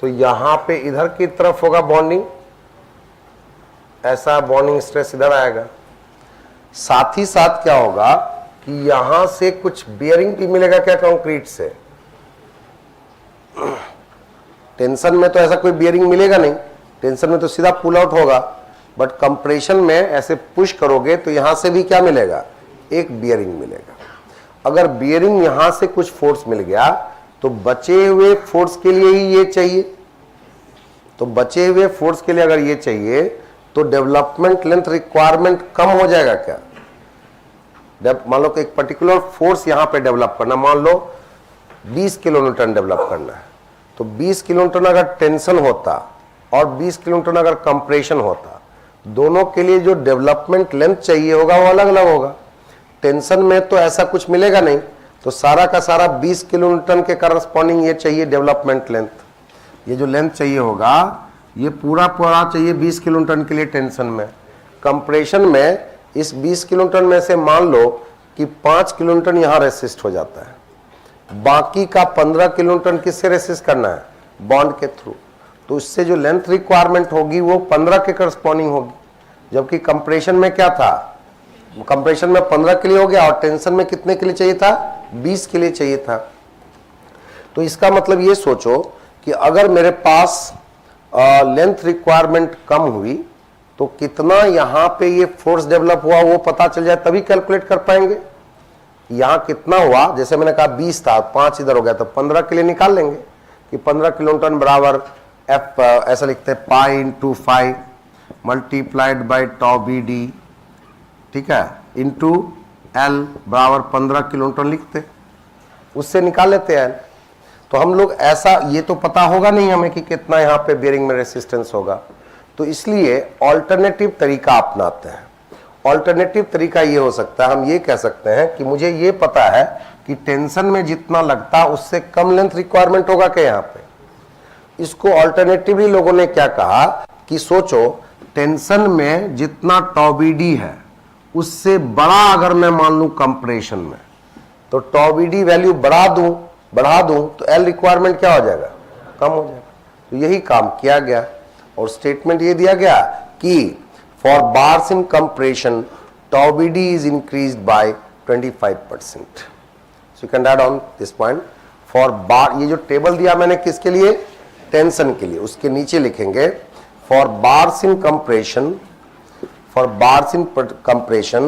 तो यहां पे इधर की तरफ होगा बॉन्डिंग, ऐसा बॉन्डिंग स्ट्रेस इधर आएगा. साथ ही साथ क्या होगा कि यहां से कुछ बियरिंग भी मिलेगा क्या कंक्रीट से. टेंशन में तो ऐसा कोई बियरिंग मिलेगा नहीं, टेंशन में तो सीधा पुल आउट होगा. बट कंप्रेशन में ऐसे पुश करोगे तो यहां से भी क्या मिलेगा, एक बियरिंग मिलेगा. अगर बियरिंग यहां से कुछ फोर्स मिल गया तो बचे हुए फोर्स के लिए ही ये चाहिए. तो बचे हुए फोर्स के लिए अगर ये चाहिए तो डेवलपमेंट लेंथ रिक्वायरमेंट कम हो जाएगा क्या. मान लो कि एक पर्टिकुलर फोर्स यहां पे डेवलप करना, मान लो 20 किलोन्यूटन डेवलप करना है, तो 20 किलोन्यूटन अगर टेंशन होता और 20 किलोन्यूटन अगर कंप्रेशन होता, दोनों के लिए जो डेवलपमेंट लेंथ चाहिए होगा वो अलग अलग होगा. टेंशन में तो ऐसा कुछ मिलेगा नहीं, तो सारा का सारा 20 किलोन्यूटन के करस्पॉन्डिंग ये चाहिए डेवलपमेंट लेंथ. ये जो लेंथ चाहिए होगा ये पूरा चाहिए 20 किलोन्यूटन के लिए टेंशन में. कंप्रेशन में इस 20 किलोन्यूटन में से मान लो कि 5 किलोन्यूटन यहां रेसिस्ट हो जाता है, बाकी का 15 किलोन्यूटन किससे रेसिस्ट करना है, बॉन्ड के थ्रू. तो इससे जो लेंथ रिक्वायरमेंट होगी वो 15 के करस्पॉन्डिंग होगी. जबकि कंप्रेशन में क्या था, कंप्रेशन में 15 के लिए हो गया और टेंशन में कितने के लिए चाहिए था, 20 के लिए चाहिए था। तो इसका मतलब ये सोचो कि अगर मेरे पास लेंथ रिक्वायरमेंट कम हुई तो कितना यहां पे ये फोर्स डेवलप हुआ वो पता चल जाए, तभी कैलकुलेट कर पाएंगे। यहां कितना हुआ, जैसे मैंने कहा 20 था, 5 इधर हो गया, तो 15 के लिए निकाल लेंगे कि 15 किलोन्यूटन बराबर एफ, ऐसा लिखते हैं pi into 5 multiplied by tau B D, ठीक है, इंटू एल बराबर 15 किलोन्यूटन लिखते, उससे निकाल लेते हैं। तो हम लोग ऐसा, ये तो पता होगा नहीं हमें कि कितना यहाँ पे बेरिंग में रेसिस्टेंस होगा, तो इसलिए ऑल्टरनेटिव तरीका अपनाते हैं। ऑल्टरनेटिव तरीका ये हो सकता है, हम ये कह सकते हैं कि मुझे ये पता है कि टेंशन में जितना लगता उससे कम लेंथ रिक्वायरमेंट होगा क्या यहाँ पे। इसको ऑल्टरनेटिवली लोगों ने क्या कहा कि सोचो टेंशन में जितना टॉ बी डी है उससे बड़ा अगर मैं मान लूं कंप्रेशन में, तो टॉ बी डी वैल्यू बढ़ा दूं तो एल रिक्वायरमेंट क्या हो जाएगा, कम हो जाएगा। तो यही काम किया गया और स्टेटमेंट ये दिया गया कि for bars in compression tau B D is increased by 25%। So you can add on this point for bar, ये जो टेबल दिया मैंने किसके लिए, टेंशन के लिए, उसके नीचे लिखेंगे for bars in compression, for bars in compression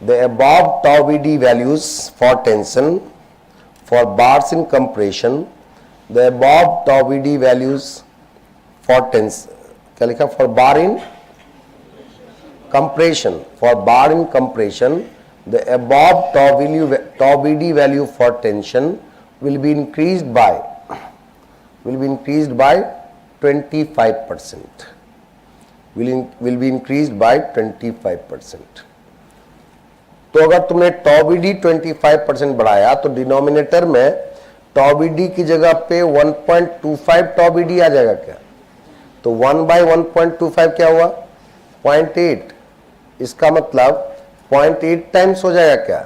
the above tau bd values for tension, for bars in compression the above tau bd values for tension, क्या लिखा, for bar in compression, for bar in compression the above tau bd value for tension will be increased by 25%, will be increased by 25%। तो अगर तुमने टॉ B D 25% बढ़ाया तो denominator में टॉ B D की जगह पे 1.25 टॉ बी डी आ जाएगा क्या, तो 1/1.25 क्या हुआ, 0.8, इसका मतलब 0.8 टाइम्स हो जाएगा क्या,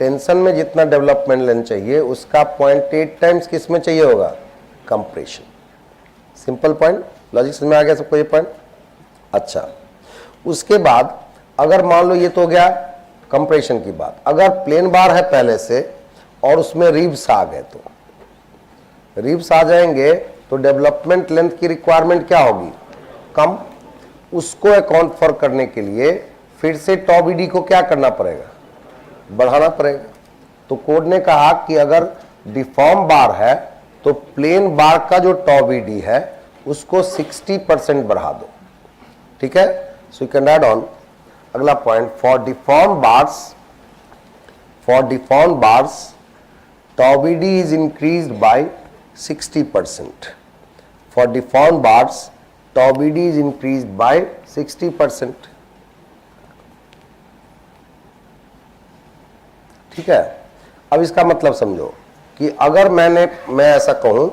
टेंशन में जितना डेवलपमेंट लेंथ चाहिए उसका 0.8 टाइम्स किस में चाहिए होगा, कंप्रेशन। सिंपल पॉइंट, लॉजिक समझ में आ गया सबको ये पॉइंट। अच्छा, उसके बाद अगर मान लो ये तो हो गया कंप्रेशन की बात, अगर प्लेन बार है पहले से और उसमें रिब्स आ गए, तो रिब्स आ जाएंगे तो डेवलपमेंट लेंथ की रिक्वायरमेंट क्या होगी, कम। उसको अकाउंट फॉर करने के लिए फिर से टॉ बी डी को क्या करना पड़ेगा, बढ़ाना पड़ेगा। तो कोड ने कहा कि अगर डिफॉर्म बार है तो प्लेन बार का जो टॉ बी डी है उसको 60% बढ़ा दो, ठीक है। So you can add on अगला point, for deform bars tau B D is increased by 60%, for deform bars tau B D is increased by 60%, ठीक है। अब इसका मतलब समझो कि अगर मैं ऐसा कहूं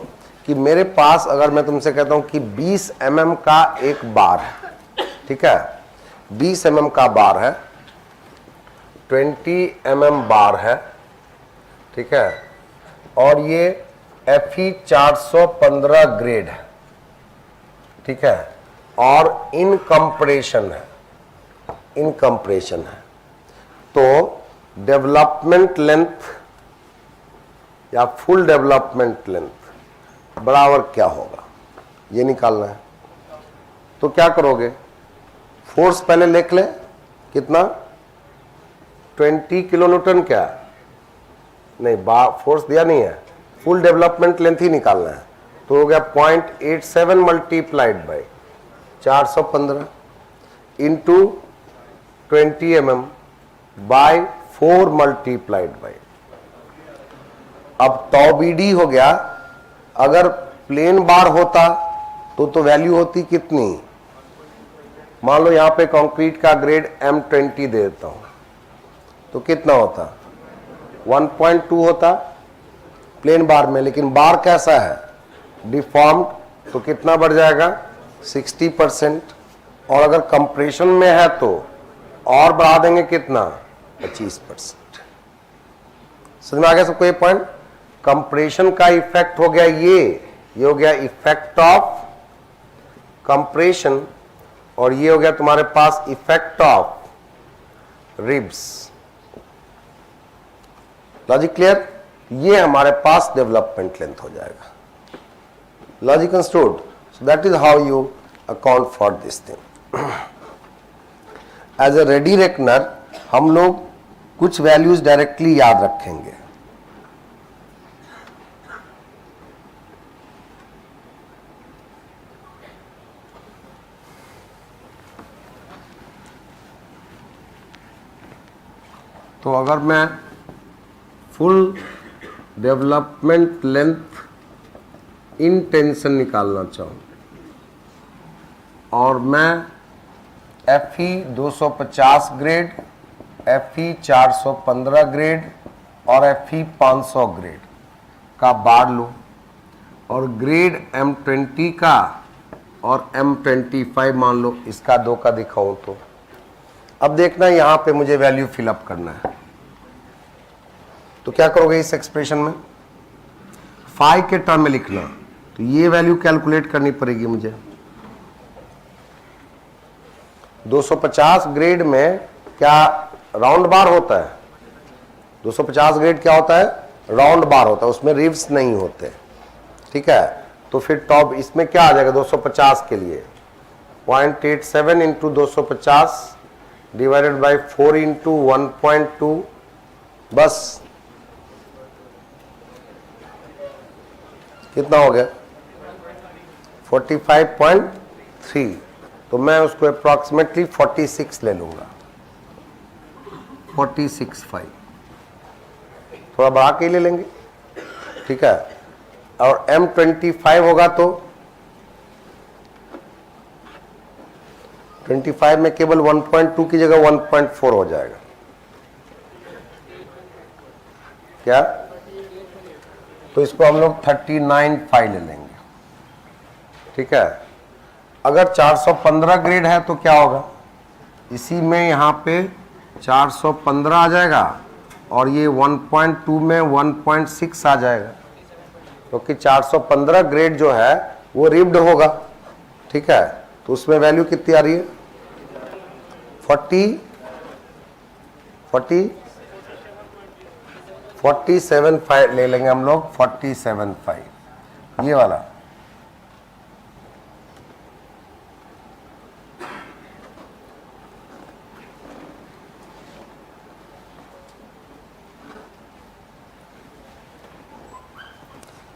कि मेरे पास, अगर मैं तुमसे कहता हूं कि 20 mm का एक बार है, ठीक है, 20 mm का बार है, 20 mm बार है, ठीक है, और ये FE 415 ग्रेड है, ठीक है, और इन कंप्रेशन है, तो डेवलपमेंट लेंथ या फुल डेवलपमेंट लेंथ बराबर क्या होगा, ये निकालना है। तो क्या करोगे, फोर्स पहले लिख ले, कितना, 20 किलो न्यूटन, क्या नहीं, फोर्स दिया नहीं है, फुल डेवलपमेंट लेंथ ही निकालना है। तो हो गया 0.87 multiplied by 415 into 20 mm by 4 multiplied by, अब टॉ बी डी हो गया। अगर प्लेन बार होता तो वैल्यू होती कितनी, मान लो यहां पे कंक्रीट का ग्रेड M20 दे देता हूं, तो कितना होता, 1.2 होता प्लेन बार में, लेकिन बार कैसा है, डिफॉर्म्ड, तो कितना बढ़ जाएगा, 60%, और अगर कंप्रेशन में है तो और बढ़ा देंगे कितना, 25%। समझ में आ गया सबको ये पॉइंट। कंप्रेशन का इफेक्ट हो गया ये हो गया इफेक्ट ऑफ कंप्रेशन, और ये हो गया तुम्हारे पास effect of ribs. Logic clear? ये हमारे पास डेवलपमेंट लेंथ हो जाएगा। Logic understood? So that is how you account for this thing. As a ready reckoner हम लोग कुछ वैल्यूज डायरेक्टली याद रखेंगे। तो अगर मैं full development length in tension निकालना चाहूँ और मैं FE 250 ग्रेड, FE 415 ग्रेड और FE 500 ग्रेड का बार लूँ और ग्रेड M20 का और M25 मान लो, इसका 2 का दिखाऊं तो अब देखना यहाँ पे मुझे वैल्यू फिलअप करना है। तो क्या करोगे इस एक्सप्रेशन में? फाई के टर्म में लिखना, तो ये वैल्यू कैलकुलेट करनी पड़ेगी मुझे। 250 ग्रेड में क्या राउंड बार होता है? 250 ग्रेड क्या होता है? राउंड बार होता है, उसमें रिव्स नहीं होते। ठीक है, तो फिर टॉप इसमें क्या आ जाएगा 250 के लिए? 0.87 इंटू 250 डिवाइडेड बाई 4 इंटू 1.2, बस कितना हो गया? 45.3। तो मैं उसको अप्रॉक्सीमेटली 46 ले लूंगा, 46.5, थोड़ा बढ़ा के ले लेंगे। ठीक है, और M25 होगा तो 25 में केवल 1.2 की जगह 1.4 हो जाएगा। क्या? तो इसको हम लोग 39.5 ले लेंगे। ठीक है, अगर 415 ग्रेड है तो क्या होगा? इसी में यहाँ पे 415 आ जाएगा और ये 1.2 में 1.6 आ जाएगा, क्योंकि 415 ग्रेड जो है वो रिब्ड होगा। ठीक है, तो उसमें वैल्यू कितनी आ रही है? 47.5 ले लेंगे हम लोग, 47.5 ये वाला।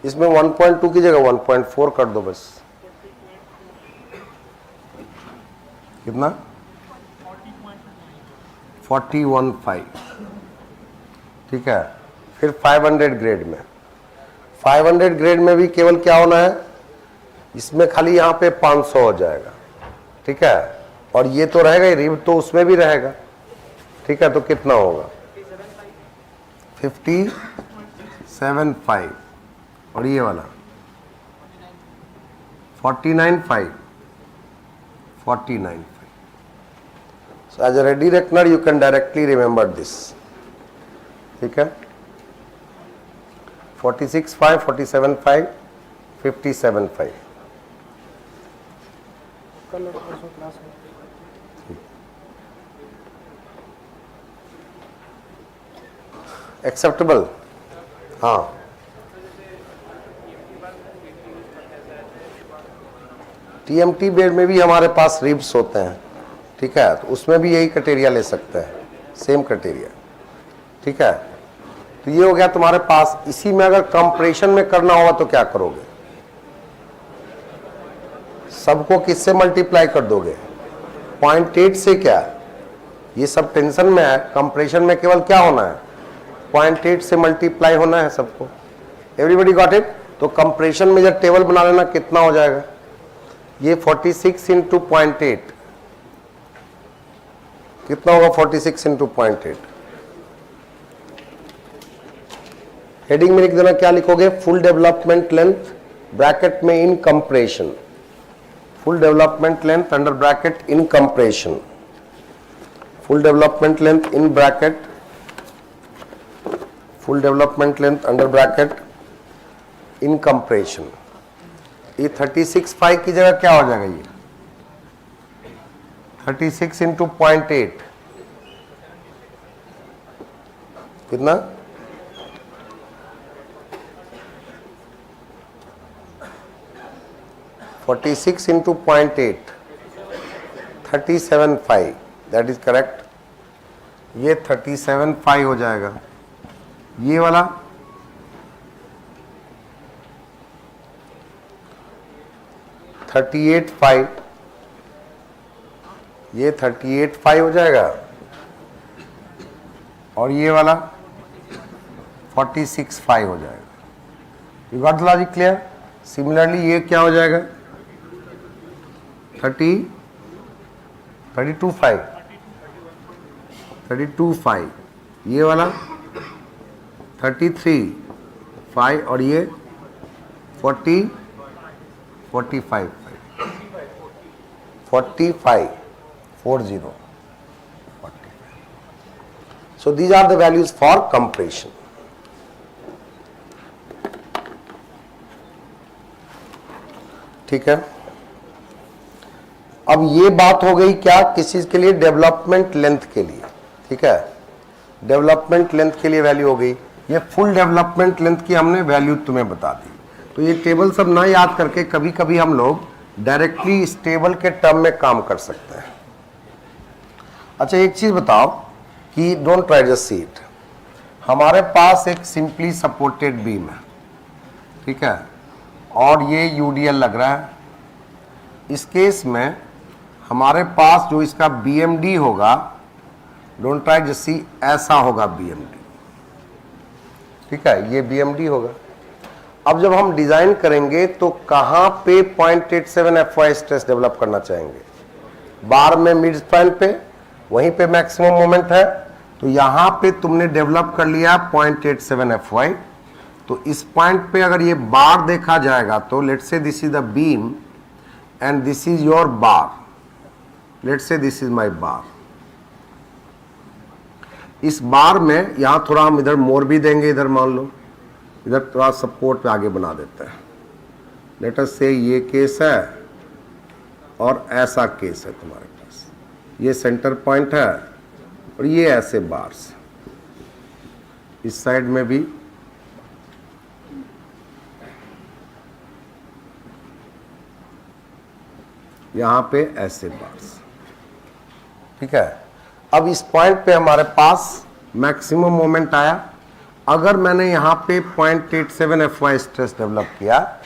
इसमें 1.2 की जगह 1.4 कर दो बस। कितना? 41.5। ठीक है, फिर 500 ग्रेड में, 500 ग्रेड में भी केवल क्या होना है? इसमें खाली यहाँ पे 500 हो जाएगा। ठीक है, और ये तो रहेगा ही, रिब तो उसमें भी रहेगा। ठीक है, तो कितना होगा? 57.5 और ये वाला 49.5, 49.5। So as a ready reckoner you can directly remember this. ठीक है, 46.5, 47.5, 57.5। एक्सेप्टेबल? हाँ, TMT बेड में भी हमारे पास रिब्स होते हैं। ठीक है, तो उसमें भी यही क्राइटेरिया ले सकते हैं, सेम क्राइटेरिया। ठीक है, तो ये हो गया तुम्हारे पास। इसी में अगर कंप्रेशन में करना होगा तो क्या करोगे? सबको किससे मल्टीप्लाई कर दोगे? 0.8 से। क्या ये सब टेंशन में है? कंप्रेशन में केवल क्या होना है? 0.8 से मल्टीप्लाई होना है सबको। Everybody got it? तो कंप्रेशन में जब टेबल बना लेना, कितना हो जाएगा? ये 46 इंटू 0.8 कितना होगा? 46 इंटू 0.8। हेडिंग में लिख देना, क्या लिखोगे? फुल डेवलपमेंट लेंथ ब्रैकेट में इन compression, full development length under bracket in compression, full development length in bracket, full development length under bracket in compression. ये 36.5 की जगह क्या हो जाएगा? ये 36 इंटू 0.8 कितना 46 इंटू 0.8 37.5, दैट इज करेक्ट। ये 37.5 हो जाएगा। ये वाला 38.5, ये 38.5 हो जाएगा। और ये वाला 46.5 हो जाएगा। You got the logic clear? Similarly ये क्या हो जाएगा 32.5, ये वाला 33.5 और ये 45. So these are the values for compression. ठीक है। अब ये बात हो गई क्या, किसी के लिए डेवलपमेंट लेंथ के लिए। ठीक है, डेवलपमेंट लेंथ के लिए वैल्यू हो गई। ये फुल डेवलपमेंट लेंथ की हमने वैल्यू तुम्हें बता दी। तो ये टेबल सब ना याद करके कभी कभी हम लोग डायरेक्टली इस टेबल के टर्म में काम कर सकते हैं। अच्छा एक चीज बताओ कि don't try just see it. हमारे पास एक सिंपली सपोर्टेड बीम है, ठीक है, और ये यूडीएल लग रहा है। इस केस में हमारे पास जो इसका बीएमडी होगा, डोंट ट्राई जस्ट सी, ऐसा होगा बीएमडी। ठीक है, ये बीएमडी होगा। अब जब हम डिजाइन करेंगे तो कहां पे 0.87 FY स्ट्रेस डेवलप करना चाहेंगे? बार में मिड स्पैन पे, वहीं पे मैक्सिमम मोमेंट है। तो यहां पे तुमने डेवलप कर लिया 0.87 FY। तो इस पॉइंट पे अगर ये बार देखा जाएगा तो let's say this is the beam and this is your bar, let's say this is my bar. इस बार में यहां थोड़ा हम इधर मोर भी देंगे, इधर मान लो इधर थोड़ा सपोर्ट पे आगे बना देते हैं। लेट अस से ये केस है और ऐसा केस है तुम्हारे पास, ये सेंटर पॉइंट है और ये ऐसे बार्स, इस साइड में भी यहां पे ऐसे बार्स। ठीक है, अब इस पॉइंट पे हमारे पास मैक्सिमम मोमेंट आया। अगर मैंने यहां पे 0.87 FY स्ट्रेस डेवलप किया,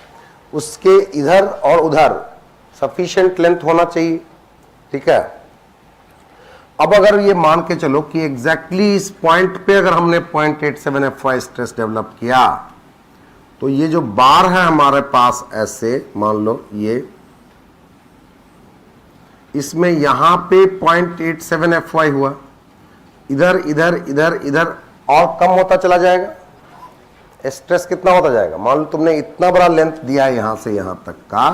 उसके इधर और उधर सफिशिएंट लेंथ होना चाहिए। ठीक है, अब अगर ये मान के चलो कि एग्जैक्टली इस पॉइंट पे अगर हमने 0.87 FY स्ट्रेस डेवलप किया, तो ये जो बार है हमारे पास ऐसे मान लो, ये इसमें यहां पे 0.87 FY हुआ, इधर इधर इधर इधर और कम होता चला जाएगा। स्ट्रेस कितना होता जाएगा? मान लो तुमने इतना बड़ा लेंथ दिया है यहां से यहां तक का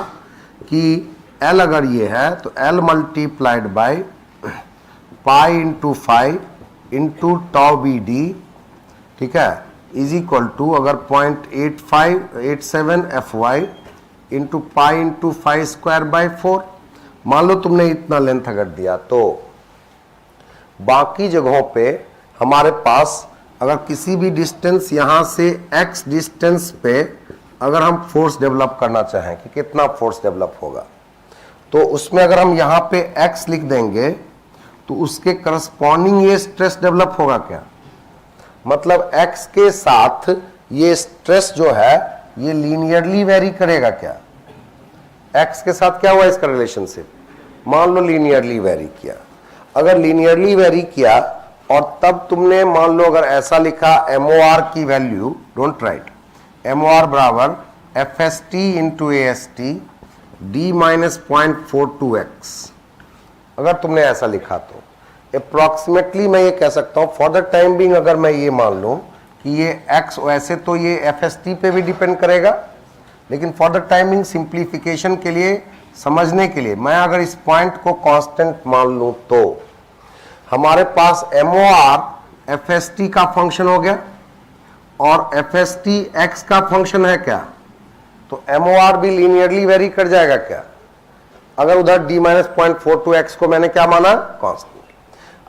कि L अगर ये है तो L multiplied by pi into 5 into tau B D, ठीक है, इज इक्वल टू अगर 0.87 FY into pi into 5 square by 4। मान लो तुमने इतना लेंथ अगर दिया, तो बाकी जगहों पे हमारे पास अगर किसी भी डिस्टेंस यहां से x डिस्टेंस पे अगर हम फोर्स डेवलप करना चाहें कि कितना फोर्स डेवलप होगा, तो उसमें अगर हम यहां पे x लिख देंगे तो उसके करस्पॉन्डिंग ये स्ट्रेस डेवलप होगा क्या? मतलब x के साथ ये स्ट्रेस जो है ये लीनियरली वेरी करेगा क्या? x के साथ क्या हुआ इसका रिलेशनशिप? मान लो लीनियरली वेरी किया। अगर लीनियरली वेरी किया और तब तुमने मान लो अगर ऐसा लिखा MOR की वैल्यू, डोंट राइट, MOR बराबर FST into AST D minus 0.42x, अगर तुमने ऐसा लिखा तो अप्रोक्सीमेटली मैं ये कह सकता हूं फॉर द टाइम बिंग, अगर मैं ये मान लूं कि ये x, वैसे तो ये FST पे भी डिपेंड करेगा, लेकिन for the time being simplification के लिए, समझने के लिए, मैं अगर इस पॉइंट को कांस्टेंट मान लूं तो हमारे पास MOR FST का फंक्शन हो गया और FST x का फंक्शन है क्या? तो MOR भी लीनियरली वेरी कर जाएगा क्या? अगर उधर D माइनस 0.42x को मैंने क्या माना? कांस्टेंट।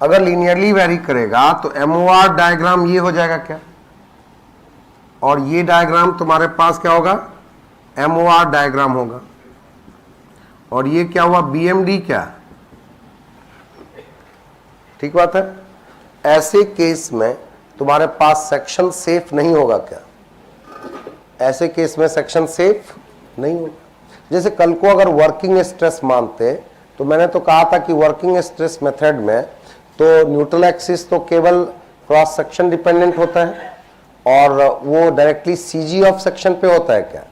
अगर लीनियरली वेरी करेगा तो MOR डायग्राम ये हो जाएगा क्या, और ये डायग्राम तुम्हारे पास क्या होगा, MOR डायग्राम होगा, और ये क्या हुआ, BMD क्या, ठीक बात है। ऐसे केस में तुम्हारे पास सेक्शन सेफ नहीं होगा क्या, ऐसे केस में सेक्शन सेफ नहीं होगा। जैसे कल को अगर वर्किंग स्ट्रेस मानते, तो मैंने तो कहा था कि वर्किंग स्ट्रेस मेथड में तो न्यूट्रल एक्सिस तो केवल क्रॉस सेक्शन डिपेंडेंट होता है, और वो डायरेक्टली CG ऑफ सेक्शन पे होता है क्या।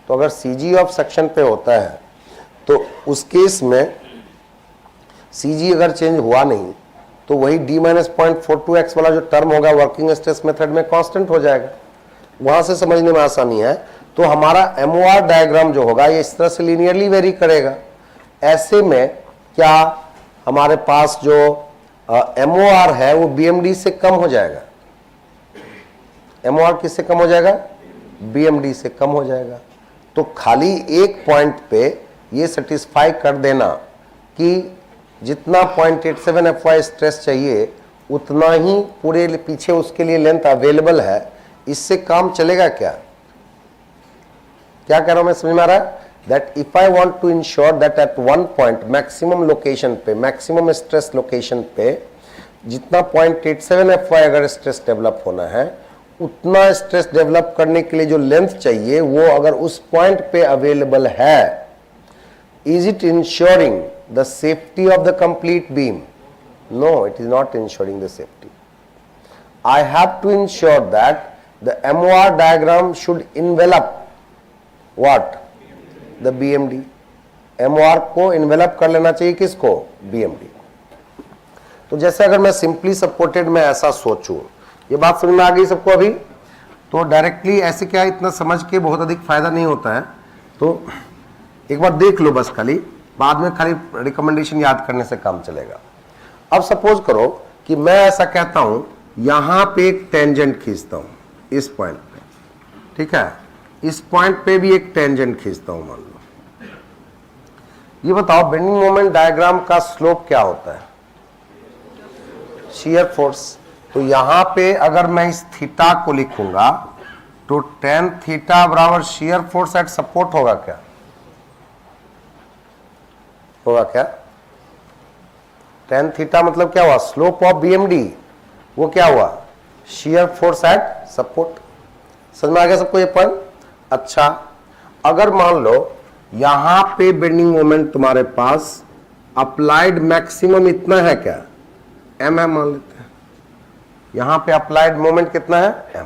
तो अगर CG ऑफ सेक्शन पे होता है तो उस केस में CG अगर चेंज हुआ नहीं तो वही D-0.42x वाला जो टर्म होगा वर्किंग स्ट्रेस मेथड में कांस्टेंट हो जाएगा। वहां से समझने में आसानी है। तो हमारा MOR डायग्राम जो होगा ये इस तरह से लीनियरली वेरी करेगा। ऐसे में क्या हमारे पास जो MOR है वो BMD से कम हो जाएगा। MOR किससे कम हो जाएगा, BMD से कम हो जाएगा। तो खाली एक पॉइंट पे ये सेटिस्फाई कर देना कि जितना 0.87 FY स्ट्रेस चाहिए उतना ही पूरे पीछे उसके लिए लेंथ अवेलेबल है, इससे काम चलेगा क्या। क्या कह रहा हूं मैं, समझ में आ रहा है। That if I want to ensure that at one point maximum location पे, मैक्सिमम स्ट्रेस लोकेशन पे जितना 0.87 FY अगर स्ट्रेस डेवलप होना है, उतना स्ट्रेस डेवलप करने के लिए जो लेंथ चाहिए वो अगर उस पॉइंट पे अवेलेबल है, is it ensuring the safety of the complete beam? No, it is not ensuring the safety. I have to ensure that the MOR diagram should envelop what? The BMD. MOR को envelop कर लेना चाहिए किसको, BMD। तो जैसे अगर मैं simply supported में ऐसा सोचूं, ये बात समझ में आ गई सबको अभी। तो डायरेक्टली ऐसे क्या इतना समझ के बहुत अधिक फायदा नहीं होता है, तो एक बार देख लो बस, खाली बाद में खाली रिकमेंडेशन याद करने से काम चलेगा। अब सपोज करो कि मैं ऐसा कहता हूं यहां पे एक टेंजेंट खींचता हूं इस पॉइंट पे, ठीक है, इस पॉइंट पे भी एक टेंजेंट खींचता हूं मान लो। ये बताओ बेंडिंग मोमेंट डायग्राम का स्लोप क्या होता है, शियर फोर्स। तो यहां पे अगर मैं इस थीटा को लिखूंगा तो tan थीटा बराबर शियर फोर्स एट सपोर्ट होगा क्या, होगा क्या। tan थीटा मतलब क्या हुआ, स्लोप ऑफ BMD, वो क्या हुआ, शियर फोर्स एट सपोर्ट। समझ में आ गया सबको ये पॉइंट। अच्छा, अगर मान लो यहां पे बेंडिंग मोमेंट तुम्हारे पास अप्लाइड मैक्सिमम इतना है क्या, M है मान लेते हैं, यहां पे अप्लाइड मोमेंट कितना है, M,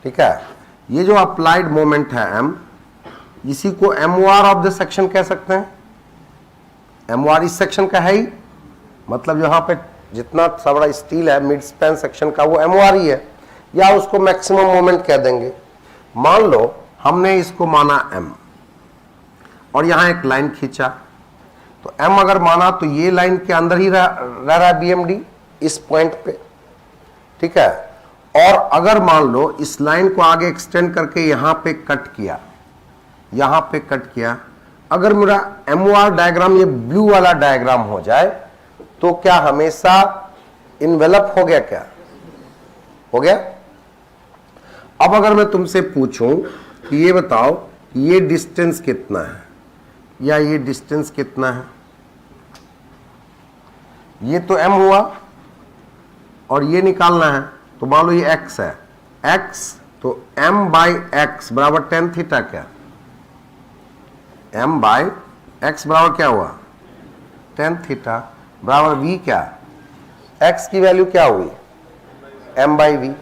ठीक है। ये जो अप्लाइड मोमेंट है M, इसी को MOR ऑफ द सेक्शन कह सकते हैं। MOR इस सेक्शन का है ही, मतलब यहां पे जितना सा बड़ा स्टील है मिड स्पैन सेक्शन का वो MOR ही है, या उसको मैक्सिमम मोमेंट कह देंगे। मान लो हमने इसको माना M और यहां एक लाइन खींचा, तो M अगर माना तो ये लाइन के अंदर ही रह रहा है BMD इस पॉइंट पे, ठीक है। और अगर मान लो इस लाइन को आगे एक्सटेंड करके यहां पे कट किया, यहां पे कट किया, अगर मेरा MOR डायग्राम ये ब्लू वाला डायग्राम हो जाए तो क्या हमेशा इन्वेलप हो गया, क्या हो गया। अब अगर मैं तुमसे पूछूं कि ये बताओ ये डिस्टेंस कितना है या ये डिस्टेंस कितना है, ये तो M हुआ और ये निकालना है, तो मान लो ये x है, x तो m/x बराबर tan थीटा, क्या m/x बराबर क्या हुआ, tan थीटा बराबर v, क्या x की वैल्यू क्या हुई, m/v।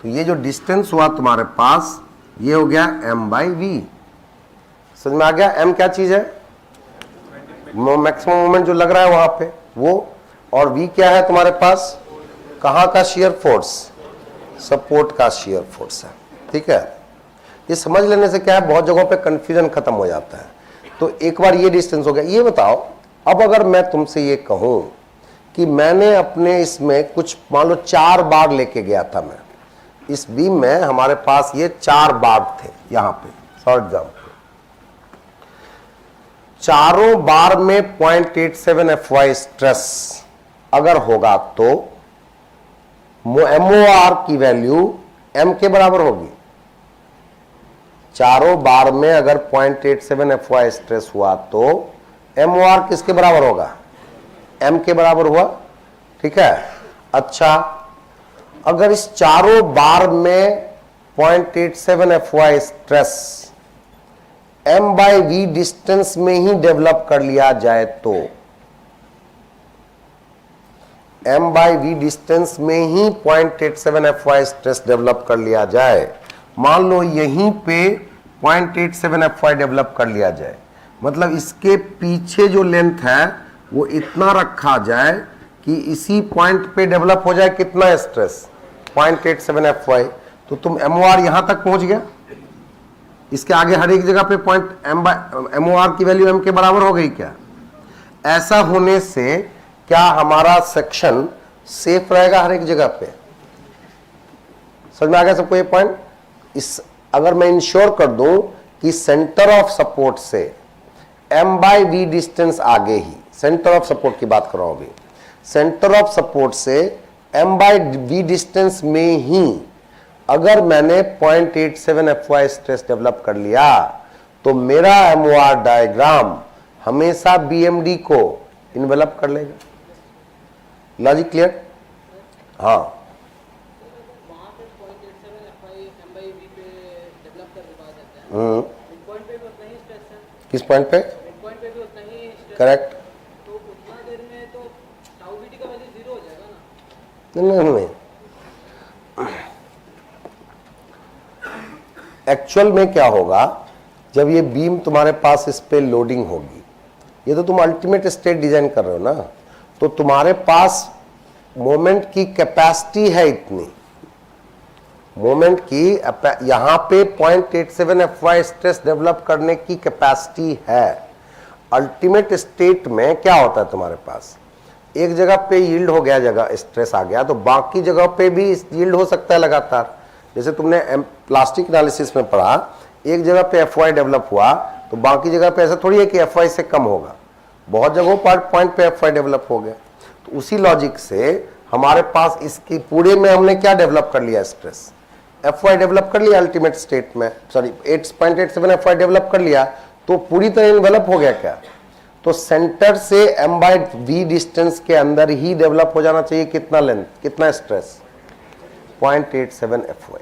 तो ये जो डिस्टेंस हुआ तुम्हारे पास ये हो गया m/v। समझ में आ गया m क्या चीज है, मैक्सिमम मोमेंट जो लग रहा है वहां पे वो, और v क्या है तुम्हारे पास, कहां का शेयर फोर्स, सपोर्ट का शेयर फोर्स है, ठीक है। ये समझ लेने से क्या है बहुत जगहों पे कंफ्यूजन खत्म हो जाता है। तो एक बार ये डिस्टेंस हो गया। ये बताओ अब अगर मैं तुमसे ये कहूं कि मैंने अपने इसमें कुछ मान लो 4 बार लेके गया था, मैं इस बीम में हमारे पास ये 4 बार थे यहां पे, फॉर एग्जाम्पल चारों बार में 0.87 FY स्ट्रेस अगर होगा तो MOR की वैल्यू M के बराबर होगी। चारों बार में अगर 0.87 FY स्ट्रेस हुआ तो MOR किसके बराबर होगा? M के बराबर हुआ। ठीक है। अच्छा, अगर इस चारों बार में 0.87 FY स्ट्रेस M/V डिस्टेंस में ही डेवलप कर लिया जाए तो M/V डिस्टेंस में ही 0.87 FY स्ट्रेस डेवलप कर लिया जाए, मान लो यहीं पे 0.87 FY डेवलप कर लिया जाए, मतलब इसके पीछे जो लेंथ है वो इतना रखा जाए कि इसी पॉइंट पे डेवलप हो जाए कितना स्ट्रेस? 0.87 FY। तो तुम MOR यहां तक पहुंच गया, इसके आगे हर एक जगह पे MOR की वैल्यू M के बराबर हो गई क्या? ऐसा होने से क्या हमारा सेक्शन सेफ रहेगा हर एक जगह पे? समझ में आ गया सबको ये पॉइंट? इस अगर मैं इंश्योर कर दूं कि सेंटर ऑफ सपोर्ट से M/V डिस्टेंस आगे ही, सेंटर ऑफ सपोर्ट की बात कर रहा हूं अभी, सेंटर ऑफ सपोर्ट से M/V डिस्टेंस में ही अगर मैंने 0.87 FY स्ट्रेस डेवलप कर लिया तो मेरा MOR डायग्राम हमेशा BMD को इन्वेलप कर लेगा। Logic clear? हाँ, वहाँ पे 0.87 FY M/V पे डेवलप कर देता है। मिडपॉइंट पे भी उतना ही स्ट्रेस है। किस पॉइंट पे? मिडपॉइंट पे भी उतना ही स्ट्रेस। करेक्ट। तो उतना देर में तो टाउ VT का वैल्यू 0 हो जाएगा ना? नहीं, एक्चुअल में क्या होगा, जब ये बीम तुम्हारे पास इस पे लोडिंग होगी, ये तो तुम अल्टीमेट स्टेट डिजाइन कर रहे हो ना, तो तुम्हारे पास मोमेंट की कैपेसिटी है इतनी, मोमेंट की यहां पे 0.87 FY स्ट्रेस डेवलप करने की कैपेसिटी है। अल्टीमेट स्टेट में क्या होता है, तुम्हारे पास एक जगह पे यील्ड हो गया, जगह स्ट्रेस आ गया, तो बाकी जगह पे भी यील्ड हो सकता है लगातार। जैसे तुमने प्लास्टिक एनालिसिस में पढ़ा, एक जगह पे FY डेवलप हुआ तो बाकी जगह पे ऐसा थोड़ी है कि FY से कम होगा, बहुत जगहों पर पॉइंट पे FY डेवलप हो गया। तो उसी लॉजिक से हमारे पास इसकी पूरे में हमने क्या डेवलप कर लिया? स्ट्रेस FY डेवलप कर लिया अल्टीमेट स्टेट में, सॉरी 8.87 FY डेवलप कर लिया, तो पूरी तरह इन्वेलप हो गया क्या? तो सेंटर से M/V डिस्टेंस के अंदर ही डेवलप हो जाना चाहिए कितना लेंथ, कितना स्ट्रेस? 0.87 FY।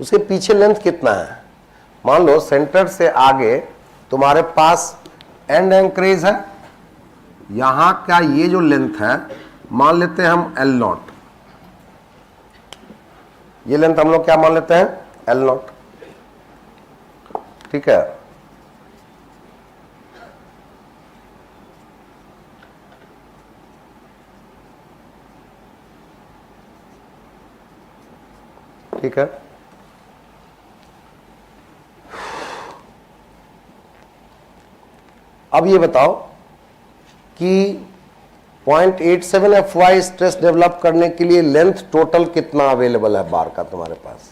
उसके पीछे लेंथ कितना है? मान लो सेंटर से आगे तुम्हारे पास एंड एंकरेज है, यहां का ये जो लेंथ है मान लेते हैं हम L0, ये लेंथ हम लोग क्या मान लेते हैं? L0। ठीक है। ठीक है। अब ये बताओ कि 0.87 FY स्ट्रेस डेवलप करने के लिए लेंथ टोटल कितना अवेलेबल है बार का तुम्हारे पास?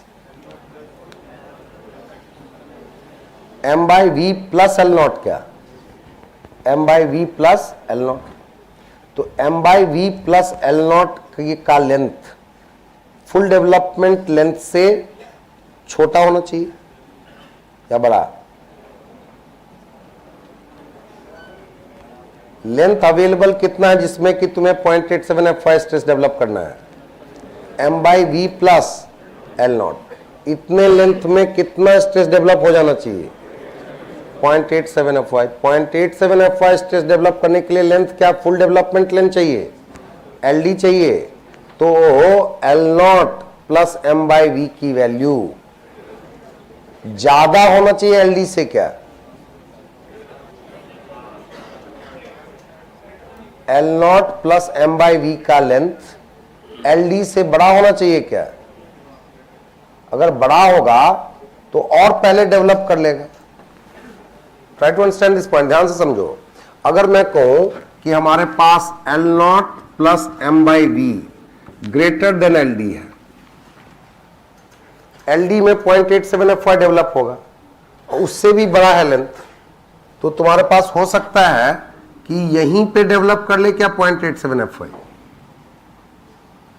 M/V प्लस L0 क्या? M/V plus L0। तो M/V प्लस L0 का लेंथ फुल डेवलपमेंट लेंथ से छोटा होना चाहिए या बड़ा? लेंथ अवेलेबल कितना है जिसमें कि तुम्हें 0.87 FY स्ट्रेस डेवलप करना है? M/V plus L0। इतने लेंथ में कितना स्ट्रेस डेवलप हो जाना चाहिए? 0.87 FY। 0.87 FY स्ट्रेस डेवलप करने के लिए लेंथ क्या फुल डेवलपमेंट लेंथ चाहिए? LD चाहिए। तो L0 प्लस M/V की वैल्यू ज्यादा होना चाहिए LD से क्या? L0 प्लस M/V का लेंथ LD से बड़ा होना चाहिए क्या? अगर बड़ा होगा तो और पहले डेवलप कर लेगा। Try to understand this point, ध्यान से समझो। अगर मैं कहूं कि हमारे पास L0 plus M/V greater than LD है, LD में 0.87 FY डेवलप होगा और उससे भी बड़ा है लेंथ, तो तुम्हारे पास हो सकता है कि यहीं पे डेवलप कर ले क्या 0.87 FY,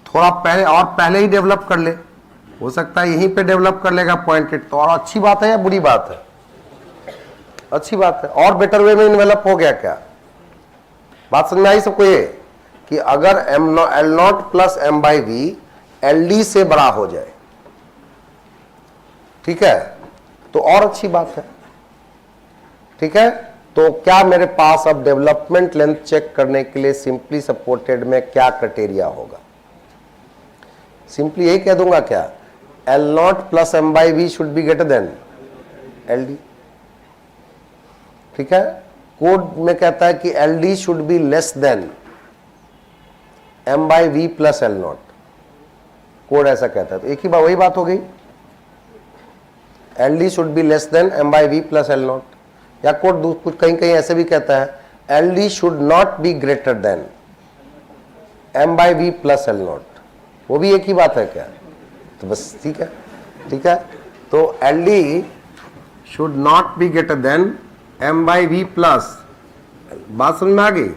थोड़ा पहले और पहले ही डेवलप कर ले, हो सकता है यहीं पे डेवलप कर लेगा 0.8, तो और अच्छी बात है या बुरी बात है? अच्छी बात है, और बेटर वे में इन्वेलप हो गया क्या? बात समझ में आई सबको ये कि अगर L nought plus M by V L D से बड़ा हो जाए, ठीक है, तो और अच्छी बात है। ठीक है, तो क्या मेरे पास अब डेवलपमेंट लेंथ चेक करने के लिए सिंपली सपोर्टेड में क्या क्राइटेरिया होगा? सिंपली यही कह दूंगा क्या, L nought plus M by V should be greater than L D. ठीक है, कोड में कहता है कि L D should be less than M by V plus L nought, code ऐसा कहता है। तो एक ही बात, वही बात हो गई, L D should be less than M by V plus L nought. या कोड कुछ कहीं कहीं ऐसे भी कहता है L D should not be greater than M by V plus L nought, वो भी एक ही बात है क्या? तो बस ठीक है, ठीक है, तो L D should not be greater than M by V plus, बात समझ में आ गई?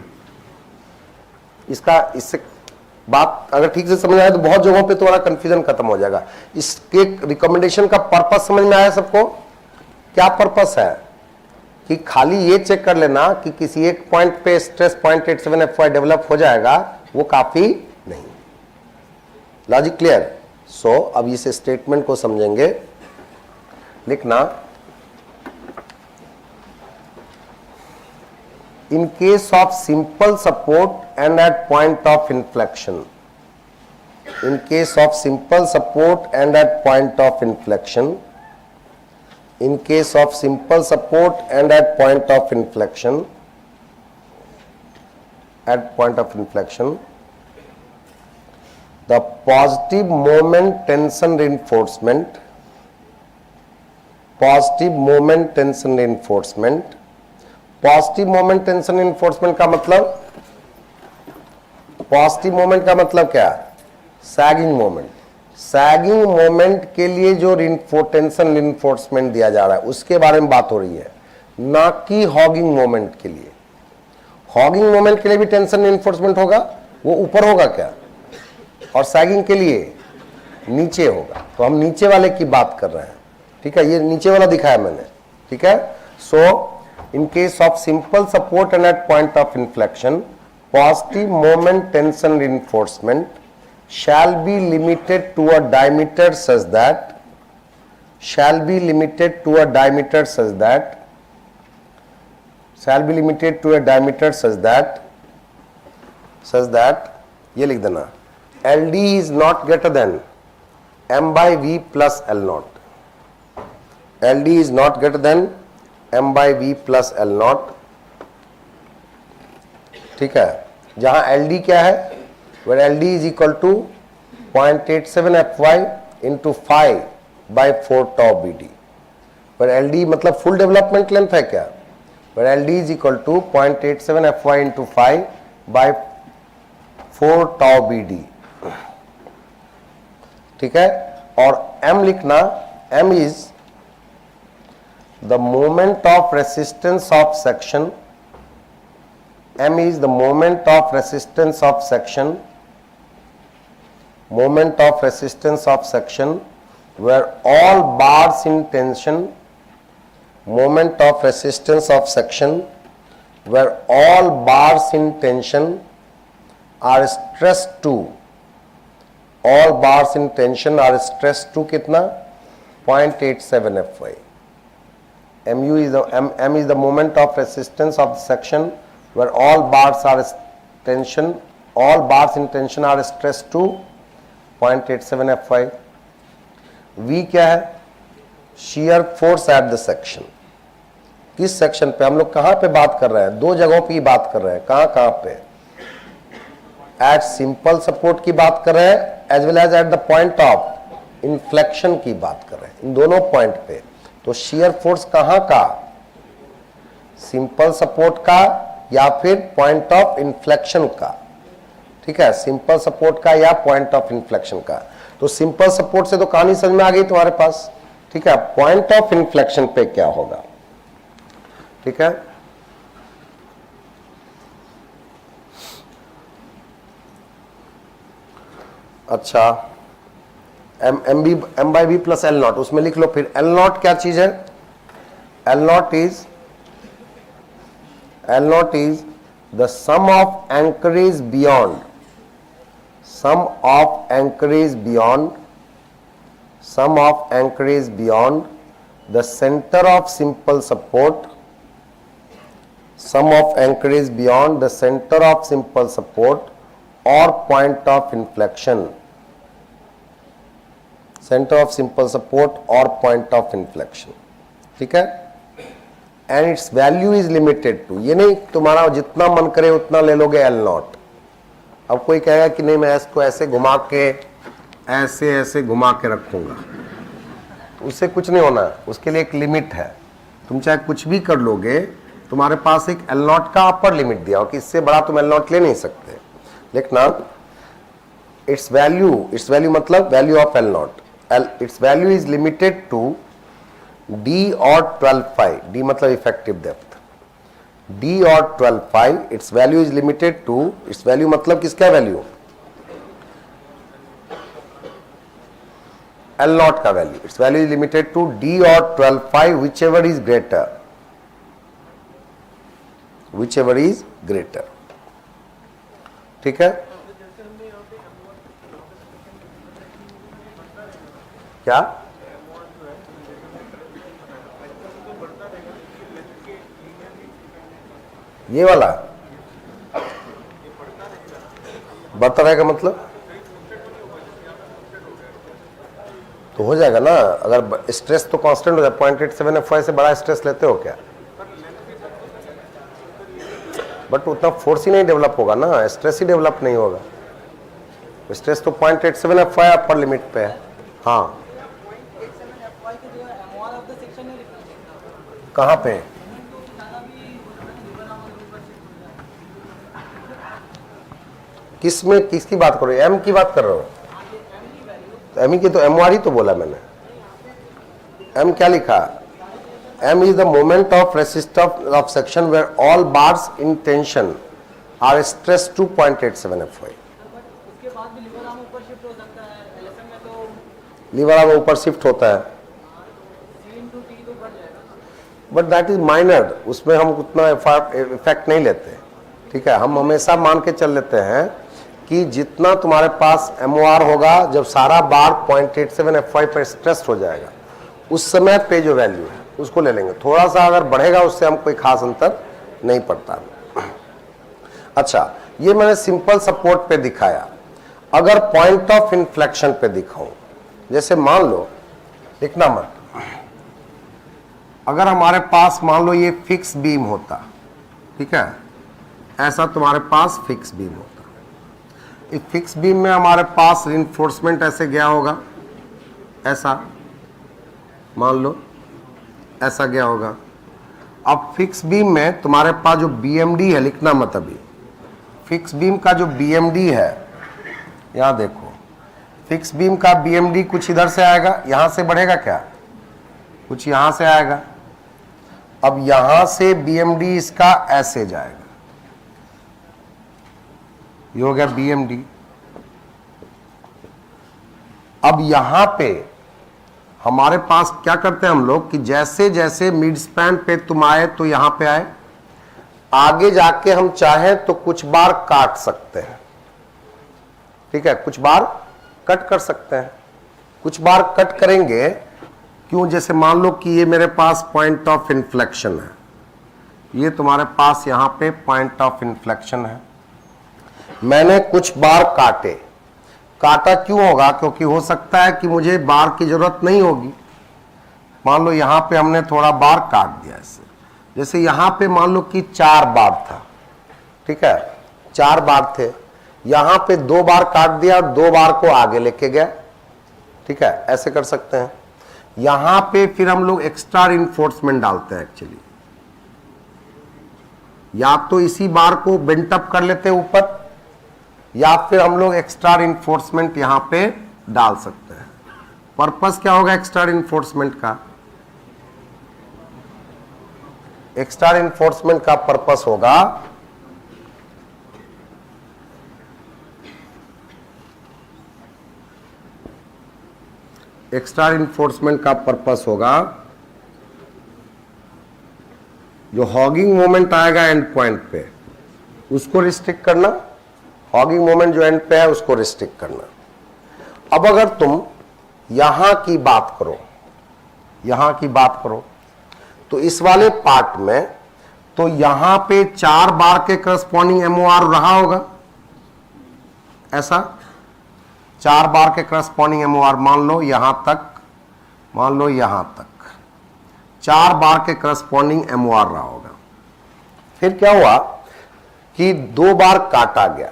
इससे बात अगर ठीक से समझ आए तो बहुत जगहों पे तुम्हारा कंफ्यूजन खत्म हो जाएगा। इसके रिकमेंडेशन का पर्पस समझ में आया सबको? क्या पर्पस है कि खाली ये चेक कर लेना कि किसी एक पॉइंट पे स्ट्रेस 0.87 FY डेवलप हो जाएगा, वो काफी नहीं। Logic clear? सो अब इस स्टेटमेंट को समझेंगे, लिखना, in case of simple support and at point of inflection, in case of simple support and at point of inflection, in case of simple support and at point of inflection, at point of inflection, the positive moment tension reinforcement, positive moment tension reinforcement, positive moment tension enforcement का मतलब, positive moment का मतलब क्या? Sagging moment. Sagging moment के लिए जो tension enforcement दिया जा रहा है उसके बारे में बात हो रही है, ना कि हॉगिंग मोमेंट के लिए। हॉगिंग मोमेंट के लिए भी टेंशन इन्फोर्समेंट होगा, वो ऊपर होगा क्या, और सैगिंग के लिए नीचे होगा। तो हम नीचे वाले की बात कर रहे हैं। ठीक है, ये नीचे वाला दिखाया मैंने। ठीक है, सो in case of simple support and at point of inflection, positive moment tension reinforcement shall be limited to a diameter such that, shall be limited to a diameter such that, shall be limited to a diameter such that, such that, ये लिख देना, LD is not greater than m by v plus L naught, LD is not greater than m by v plus L naught। ठीक है, जहां LD क्या है, where LD is equal to 0.87 FY into 5 by 4 tau BD, where LD मतलब full development length है क्या, where LD is equal to 0.87 FY into 5 by 4 tau BD। ठीक है, और M लिखना, M is the moment of resistance of section, M is the moment of resistance of section, moment of resistance of section where all bars in tension, moment of resistance of section where all bars in tension are stressed to, all bars in tension are stressed to कितना, 0.87 FY। MU is the M is the moment of resistance of the section where all bars are tension, all bars in tension are stressed to 0.87 FY। V क्या है, shear force at the section। किस section पे हम लोग कहाँ पे बात कर रहे हैं? दो जगहों पे बात कर रहे हैं। कहाँ कहाँ पे? एट सिंपल सपोर्ट की बात कर रहे हैं, as well as at the point of inflection की बात कर रहे हैं, इन दोनों पॉइंट पे। तो शियर फोर्स कहां का, सिंपल सपोर्ट का या फिर पॉइंट ऑफ इन्फ्लेक्शन का? ठीक है, सिंपल सपोर्ट का या पॉइंट ऑफ इन्फ्लेक्शन का। तो सिंपल सपोर्ट से तो कहानी समझ में आ गई तुम्हारे पास। ठीक है, पॉइंट ऑफ इन्फ्लेक्शन पे क्या होगा? ठीक है, अच्छा, M by B plus L nought, उसमें लिख लो फिर एल नॉट क्या चीज है? L nought is the sum of anchorage beyond, sum of anchorage beyond the center of simple support, sum of anchorage beyond the center of simple support or point of inflection, center of simple support or point of inflection, ठीक है? And its value is limited to, ये नहीं तुम्हारा जितना मन करे उतना ले लोगे एल नॉट। अब कोई कहेगा कि नहीं मैं इसको ऐसे घुमा के ऐसे घुमा के रखूंगा, तो उससे कुछ नहीं होना, उसके लिए एक लिमिट है। तुम चाहे कुछ भी कर लोगे, तुम्हारे पास एक एल नॉट का अपर लिमिट दिया हो कि इससे बड़ा तुम एल नॉट ले नहीं सकते। लिखना इट्स वैल्यू मतलब value of L naught, its value is limited to d और 12 पाई, डी मतलब इफेक्टिव डेप्थ, डी और 12 phi, its value is limited to, its value मतलब किसका वैल्यू? एल नॉट का value, its value is limited to d और 12 phi whichever is greater, ठीक है? क्या ये वाला बढ़ता रहेगा मतलब तो हो जाएगा ना, अगर स्ट्रेस तो कांस्टेंट हो जाए, 0.87 एफवाई से बड़ा स्ट्रेस लेते हो क्या? बट उतना फोर्स ही नहीं डेवलप होगा ना, स्ट्रेस ही डेवलप नहीं होगा। स्ट्रेस तो 0.87 एफवाई अपर लिमिट पे है। हाँ, कहाँ पे? किसमें, किसकी बात कर रहे हो? एम की बात कर रहे हो? तो एम की तो एम आर ही तो बोला मैंने। एम क्या लिखा? M is the moment of resistance of section where all bars in tension are stress to 0.87 F Y. उसके बाद भी लीवर आर्म ऊपर शिफ्ट हो सकता है, एलएसएम में तो लीवर आर्म ऊपर शिफ्ट होता है, C/T तो बढ़ जाएगा, बट दैट इज माइनर, उसमें हम उतना इफेक्ट नहीं लेते, ठीक है? हम हमेशा मान के चल लेते हैं कि जितना तुम्हारे पास एमओआर होगा, जब सारा बार 0.87 एफवाई पर स्ट्रेस हो जाएगा, उस समय पे जो वैल्यू है उसको ले लेंगे। थोड़ा सा अगर बढ़ेगा उससे हम कोई खास अंतर नहीं पड़ता। अच्छा, ये मैंने सिंपल सपोर्ट पे दिखाया। अगर पॉइंट ऑफ इन्फ्लेक्शन पे दिखाऊं, जैसे मान लो, लिखना मत, अगर हमारे पास मान लो ये फिक्स बीम होता, ठीक है, ऐसा तुम्हारे पास फिक्स बीम होता, इस फिक्स बीम में हमारे पास रिइंफोर्समेंट ऐसे गया होगा, ऐसा मान लो ऐसा गया होगा। अब फिक्स बीम में तुम्हारे पास जो बीएमडी है, लिखना मत अभी, फिक्स बीम का जो बीएमडी है, यहां देखो, फिक्स बीम का बीएमडी कुछ इधर से आएगा, यहां से बढ़ेगा क्या? कुछ यहां से आएगा। अब यहां से बीएमडी इसका ऐसे जाएगा, ये हो गया बीएमडी। अब यहां पे हमारे पास क्या करते हैं हम लोग कि जैसे जैसे मिड स्पैन पे तुम आए तो यहां पे आए, आगे जाके हम चाहें तो कुछ बार काट सकते हैं, ठीक है? कुछ बार कट कर सकते हैं, कुछ बार कट करेंगे। क्यों? जैसे मान लो कि ये मेरे पास पॉइंट ऑफ इन्फ्लेक्शन है, ये तुम्हारे पास यहां पे पॉइंट ऑफ इन्फ्लेक्शन है, मैंने कुछ बार काटे। काटा क्यों होगा? क्योंकि हो सकता है कि मुझे बार की जरूरत नहीं होगी। मान लो यहां पे हमने थोड़ा बार काट दिया इससे, जैसे यहां पे मान लो कि 4 बार था, ठीक है, 4 बार थे, यहां पे 2 बार काट दिया और 2 बार को आगे लेके गया, ठीक है, ऐसे कर सकते हैं। यहां पे फिर हम लोग एक्स्ट्रा रिइंफोर्समेंट डालते हैं एक्चुअली, या तो इसी बार को बेंट अप कर लेते हैं ऊपर, या फिर हम लोग एक्स्ट्रा रिइंफोर्समेंट यहां पे डाल सकते हैं। पर्पस क्या होगा एक्स्ट्रा रिइंफोर्समेंट का? एक्स्ट्रा रिइंफोर्समेंट का पर्पस होगा एक्स्ट्रा इन्फोर्समेंट का पर्पस होगा जो हॉगिंग मोमेंट आएगा एंड पॉइंट पे उसको रिस्ट्रिक्ट करना, हॉगिंग मोमेंट जो एंड पे है उसको रिस्ट्रिक्ट करना। अब अगर तुम यहां की बात करो, यहां की बात करो तो इस वाले पार्ट में तो यहां पे 4 बार के करस्पॉन्डिंग एमओआर रहा होगा, ऐसा 4 बार के करस्पॉन्डिंग एमओआर मान लो यहां तक, मान लो यहां तक 4 बार के करस्पॉन्डिंग एमओआर रहा होगा। फिर क्या हुआ कि 2 बार काटा गया,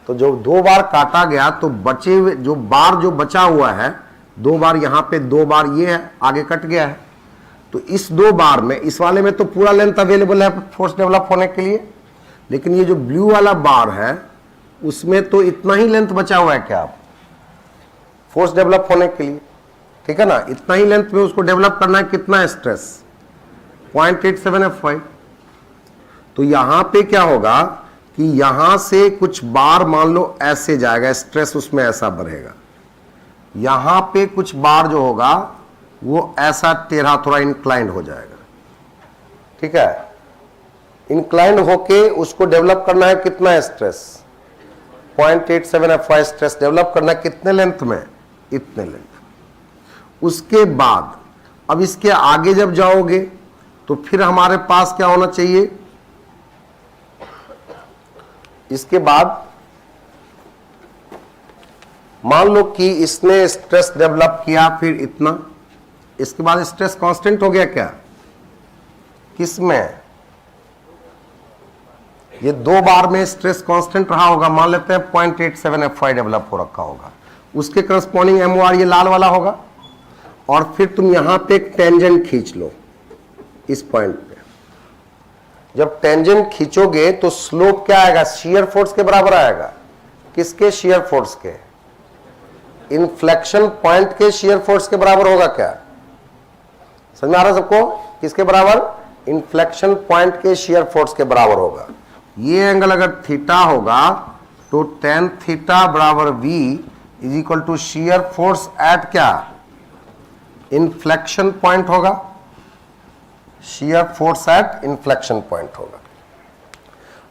तो जो 2 बार काटा गया तो बचे हुए जो बार जो बचा हुआ है 2 बार यहां पे 2 बार ये है आगे कट गया है, तो इस 2 बार में इस वाले में तो पूरा लेंथ अवेलेबल है फोर्स डेवलप होने के लिए, लेकिन ये जो ब्लू वाला बार है उसमें तो इतना ही लेंथ बचा हुआ है क्या आप फोर्स डेवलप होने के लिए, ठीक है ना, इतना ही लेंथ में उसको डेवलप करना है। कितना स्ट्रेस 0.87 Fy। तो यहां पे क्या होगा कि यहां से कुछ बार मान लो ऐसे जाएगा, स्ट्रेस उसमें ऐसा बढ़ेगा, यहां पे कुछ बार जो होगा वो ऐसा टेढ़ा थोड़ा इंक्लाइंड हो जाएगा, ठीक है, इंक्लाइंड होके उसको डेवलप करना है कितना स्ट्रेस 0.87 Fy स्ट्रेस डेवलप करना कितने लेंथ में, इतने लेंथ। उसके बाद अब इसके आगे जब जाओगे तो फिर हमारे पास क्या होना चाहिए, इसके बाद मान लो कि इसने स्ट्रेस डेवलप किया फिर इतना, इसके बाद स्ट्रेस कांस्टेंट हो गया क्या, किसमें, ये 2 बार में स्ट्रेस कांस्टेंट रहा होगा, मान लेते हैं 0.87 Fy डेवलप हो रखा होगा, उसके करस्पॉन्डिंग एमओआर ये लाल वाला होगा, और फिर तुम यहां पे एक टेंजेंट खींच लो इस पॉइंट पे। जब टेंजेंट खींचोगे तो स्लोप क्या आएगा, शियर फोर्स के बराबर आएगा, किसके, शियर फोर्स के, इन्फ्लेक्शन पॉइंट के शियर फोर्स के बराबर होगा क्या, समझ में आ रहा सबको, किसके बराबर, इन्फ्लेक्शन पॉइंट के शियर फोर्स के बराबर होगा। ये एंगल अगर थीटा होगा तो tan थीटा बराबर v is equal to shear force at क्या, इन्फ्लेक्शन पॉइंट होगा, shear force at inflection point होगा।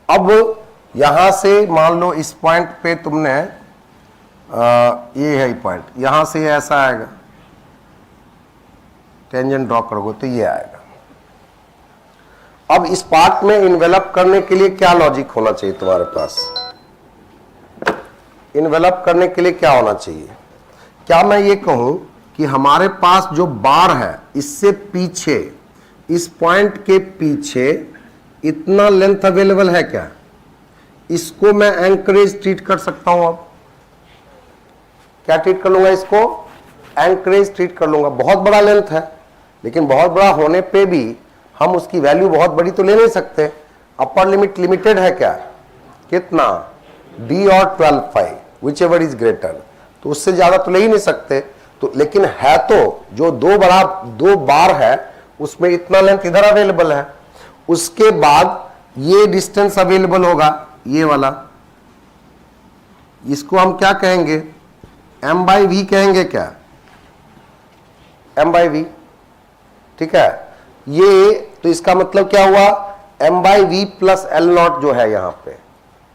अब यहां से मान लो इस पॉइंट पे तुमने ये है पॉइंट, यहां से ऐसा आएगा, टेंजेंट ड्रॉ करोगे तो ये आएगा। अब इस पार्ट में इन्वेलप करने के लिए क्या लॉजिक होना चाहिए तुम्हारे पास, इन्वेलप करने के लिए क्या होना चाहिए, क्या मैं ये कहूं कि हमारे पास जो बार है इससे पीछे, इस पॉइंट के पीछे इतना लेंथ अवेलेबल है क्या, इसको मैं एंकरेज ट्रीट कर सकता हूं। अब क्या ट्रीट कर लूंगा, इसको एंकरेज ट्रीट कर लूंगा। बहुत बड़ा लेंथ है, लेकिन बहुत बड़ा होने पे भी हम उसकी वैल्यू बहुत बड़ी तो ले नहीं सकते, अपर लिमिट लिमिटेड है क्या, कितना, d और 12 विच एवर इज ग्रेटर, तो उससे ज्यादा तो ले ही नहीं सकते। तो लेकिन है तो जो 2 बार है उसमें इतना लेंथ इधर अवेलेबल है, उसके बाद ये डिस्टेंस अवेलेबल होगा ये वाला, इसको हम क्या कहेंगे, m/v कहेंगे क्या, m/v, ठीक है। ये तो इसका मतलब क्या हुआ, m/v प्लस L0 जो है यहां पे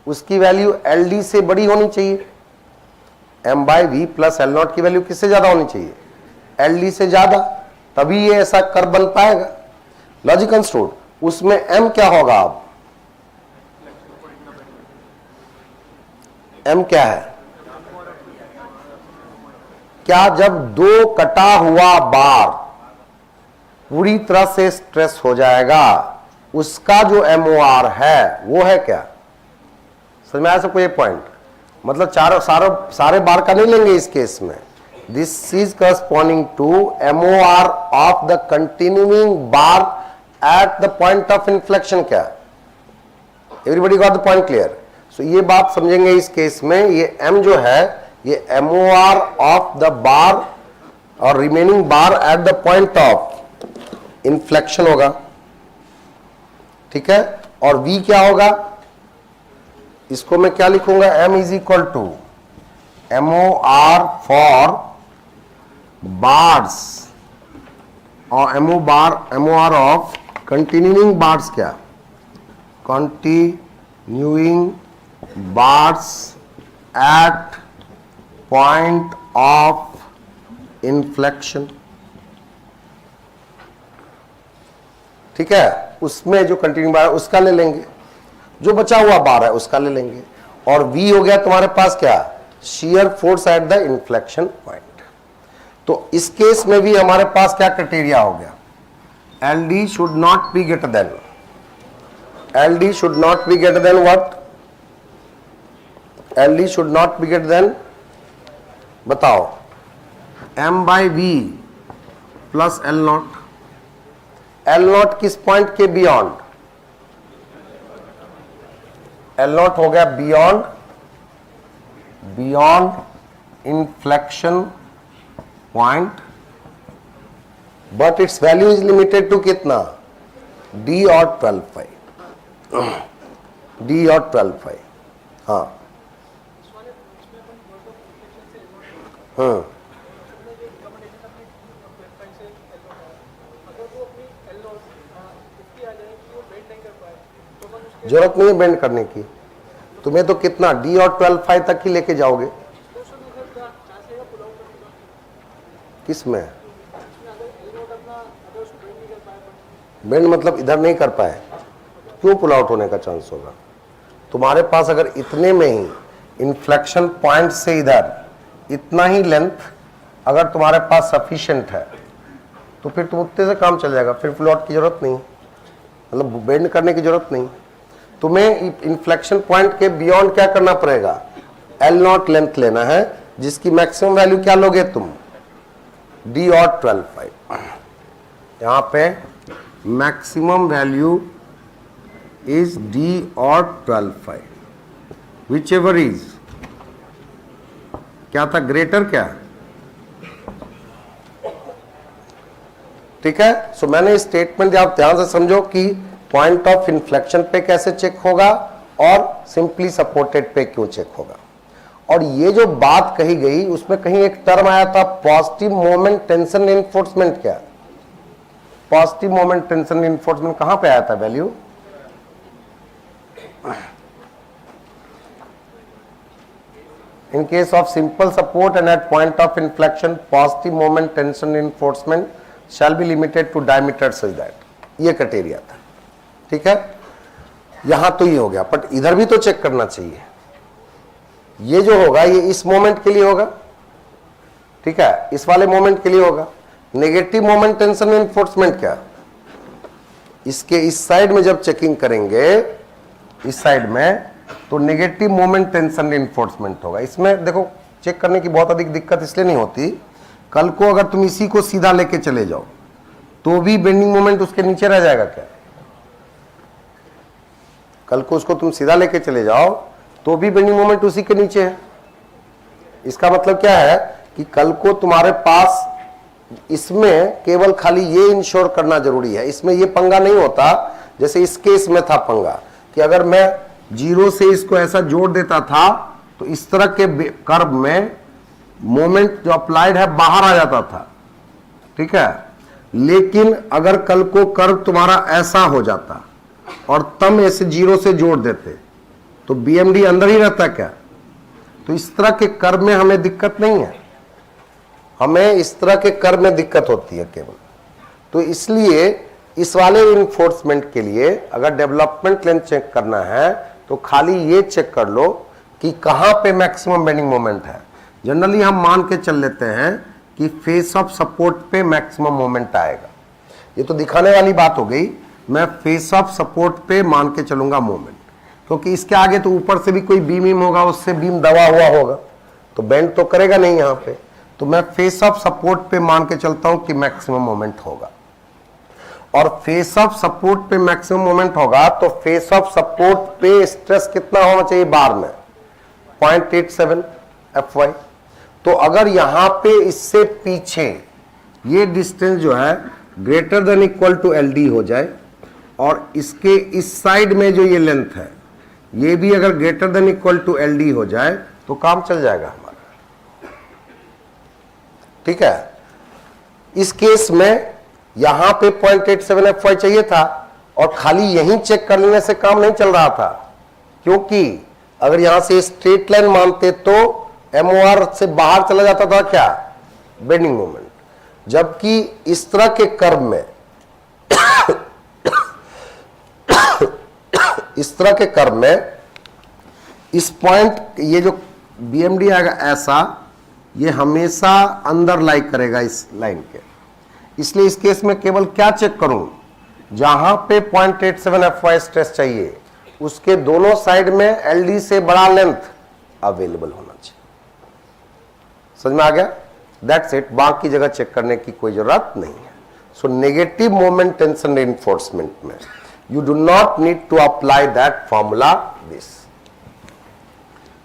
उसकी वैल्यू LD से बड़ी होनी चाहिए, m/v प्लस L0 की वैल्यू किससे ज्यादा होनी चाहिए, LD से ज्यादा, तभी ये ऐसा कर्व बन पाएगा। Logic understood. उसमें m क्या होगा, अब m क्या है, क्या जब 2 कटा हुआ बार पूरी तरह से स्ट्रेस हो जाएगा उसका जो MOR है वो है क्या, समझ में आया सबको ये पॉइंट, मतलब सारे बार का नहीं लेंगे इस केस में, this is corresponding to MOR of the continuing bar at the point of inflection. क्या, everybody got the point clear. सो ये बात समझेंगे इस केस में, ये M जो है ये MOR ऑफ द बार और remaining bar at the point of inflection होगा, ठीक है। और V क्या होगा, इसको मैं क्या लिखूंगा, M is equal to MOR for bars और MOR ऑफ कंटिन्यूइंग बार्स क्या, continuing bars at point of inflection. ठीक है, उसमें जो कंटिन्यू बार है उसका ले लेंगे, जो बचा हुआ बार है उसका ले लेंगे। और V हो गया तुम्हारे पास क्या, shear force at the inflection point. तो इस केस में भी हमारे पास क्या क्राइटेरिया हो गया, LD should not be greater than, LD should not be greater than what, LD should not be greater than, बताओ, M/V plus L nought. L nought किस पॉइंट के बियॉन्ड, L नॉट हो गया beyond inflection point, but its value is limited to कितना, D और 12/5, D और 12/5। हाँ जरूरत नहीं है बेंड करने की, तुम्हें तो कितना D और 12/5 तक ही लेके जाओगे। किसमें बेंड मतलब इधर नहीं कर पाए, क्यों पुल आउट होने का चांस होगा। तुम्हारे पास अगर इतने में ही इन्फ्लेक्शन पॉइंट से इधर इतना ही लेंथ अगर तुम्हारे पास सफिशिएंट है तो फिर तुम उतने से काम चल जाएगा, फिर पुल आउट की जरूरत नहीं, मतलब बेंड करने की जरूरत नहीं। तुम्हें इन्फ्लेक्शन पॉइंट के बियॉन्ड क्या करना पड़ेगा, L नॉट लेंथ लेना है, जिसकी मैक्सिमम वैल्यू क्या लोगे तुम, D और 12/5। यहां पे मैक्सिमम वैल्यू इज D और 12/5, विच एवर इज क्या था, ग्रेटर क्या, ठीक है। सो मैंने इस स्टेटमेंट आप ध्यान से समझो कि पॉइंट ऑफ इन्फ्लेक्शन पे कैसे चेक होगा और सिंपली सपोर्टेड पे क्यों चेक होगा। और ये जो बात कही गई उसमें कहीं एक टर्म आया था पॉजिटिव मोमेंट टेंशन रिइंफोर्समेंट, क्या पॉजिटिव मोमेंट टेंशन रिइंफोर्समेंट कहां पे आया था value, in case of simple support and at point of inflection positive moment tension reinforcement shall be limited to diameter such that, ये criteria था। ठीक है, यहां तो ये हो गया, बट इधर भी तो चेक करना चाहिए। ये जो होगा ये इस मोमेंट के लिए होगा, ठीक है, इस वाले मोमेंट के लिए होगा। नेगेटिव मोमेंट टेंशन रिइंफोर्समेंट क्या, इसके इस साइड में जब चेकिंग करेंगे इस साइड में तो नेगेटिव मोमेंट टेंशन रिइंफोर्समेंट होगा। इसमें देखो चेक करने की बहुत अधिक दिक्कत इसलिए नहीं होती, कल को अगर तुम इसी को सीधा लेके चले जाओ तो भी बेंडिंग मोमेंट उसके नीचे रह जाएगा क्या, कल को उसको तुम सीधा लेके चले जाओ तो भी बेंडिंग मोमेंट उसी के नीचे है। इसका मतलब क्या है कि कल को तुम्हारे पास इसमें केवल खाली ये इंश्योर करना जरूरी है, इसमें ये पंगा नहीं होता जैसे इस केस में था पंगा कि अगर मैं जीरो से इसको ऐसा जोड़ देता था तो इस तरह के कर्व में मोमेंट जो अप्लाइड है बाहर आ जाता था, ठीक है। लेकिन अगर कल को कर्व तुम्हारा ऐसा हो जाता और तुम ऐसे जीरो से जोड़ देते तो BMD अंदर ही रहता क्या, तो इस तरह के कर्व में हमें दिक्कत नहीं है, हमें इस तरह के कर्व में दिक्कत होती है केवल। तो इसलिए इस वाले इन्फोर्समेंट के लिए अगर डेवलपमेंट लेंथ चेक करना है तो खाली ये चेक कर लो कि कहां पे मैक्सिमम बेंडिंग मोमेंट है। जनरली हम मान के चल लेते हैं कि फेस ऑफ सपोर्ट पे मैक्सिमम मोमेंट आएगा, ये तो दिखाने वाली बात हो गई। मैं फेस ऑफ सपोर्ट पे मान के चलूंगा मोमेंट, क्योंकि इसके आगे तो ऊपर से भी कोई बीम होगा, उससे बीम दबा हुआ होगा तो बेंड तो करेगा नहीं यहां पे। तो मैं फेस ऑफ सपोर्ट पे मान के चलता हूं कि मैक्सिमम मोमेंट होगा, और फेस ऑफ सपोर्ट पे मैक्सिमम मोमेंट होगा तो फेस ऑफ सपोर्ट पे स्ट्रेस कितना होना चाहिए बार में, 0.87 Fy। तो अगर यहां पे इससे पीछे ये डिस्टेंस जो है greater than equal to LD हो जाए और इसके इस साइड में जो ये लेंथ है ये भी अगर greater than equal to LD हो जाए तो काम चल जाएगा हमारा, ठीक है। इस केस में यहां पे 0.87 FY चाहिए था और खाली यहीं चेक कर लेने से काम नहीं चल रहा था, क्योंकि अगर यहां से स्ट्रेट लाइन मानते तो MOR से बाहर चला जाता था क्या, बेंडिंग मोमेंट। जबकि इस तरह के कर्व में इस तरह के कर्व में इस पॉइंट, ये जो BMD आएगा ऐसा, ये हमेशा अंदर लाई करेगा इस लाइन के। इसलिए इस केस में केवल क्या चेक करूं, जहां पे 0.87 FY स्ट्रेस चाहिए उसके दोनों साइड में LD से बड़ा लेंथ अवेलेबल होना चाहिए। समझ में आ गया? That's it. बाकी जगह चेक करने की कोई जरूरत नहीं है। So negative moment tension reinforcement में you do not need to apply that formula this.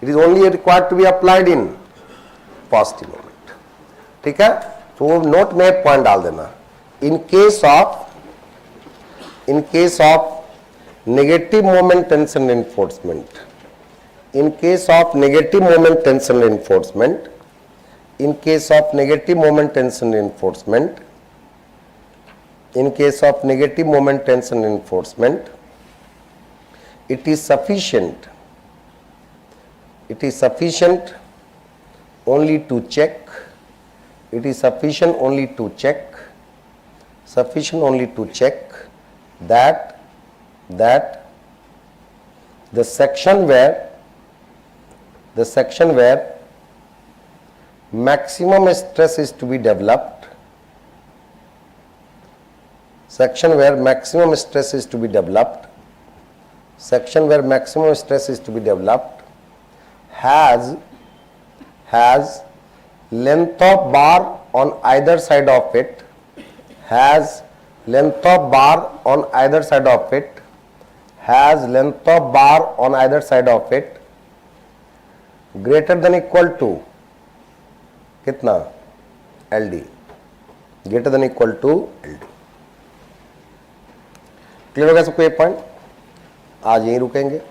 It is only required to be applied in positive moment. ठीक है? तो नोट में पॉइंट डाल देना, in case of negative moment tension reinforcement, in case of negative moment tension reinforcement, in case of negative moment tension reinforcement, in case of negative moment tension reinforcement, it is sufficient only to check, it is sufficient only to check that the section where maximum stress is to be developed, section where maximum stress is to be developed has length of bar on either side of it, has length of bar on either side of it, has length of bar on either side of it greater than equal to कितना, LD, greater than equal to LD। Clear हो गया सबको? एक point. आज यहीं रुकेंगे।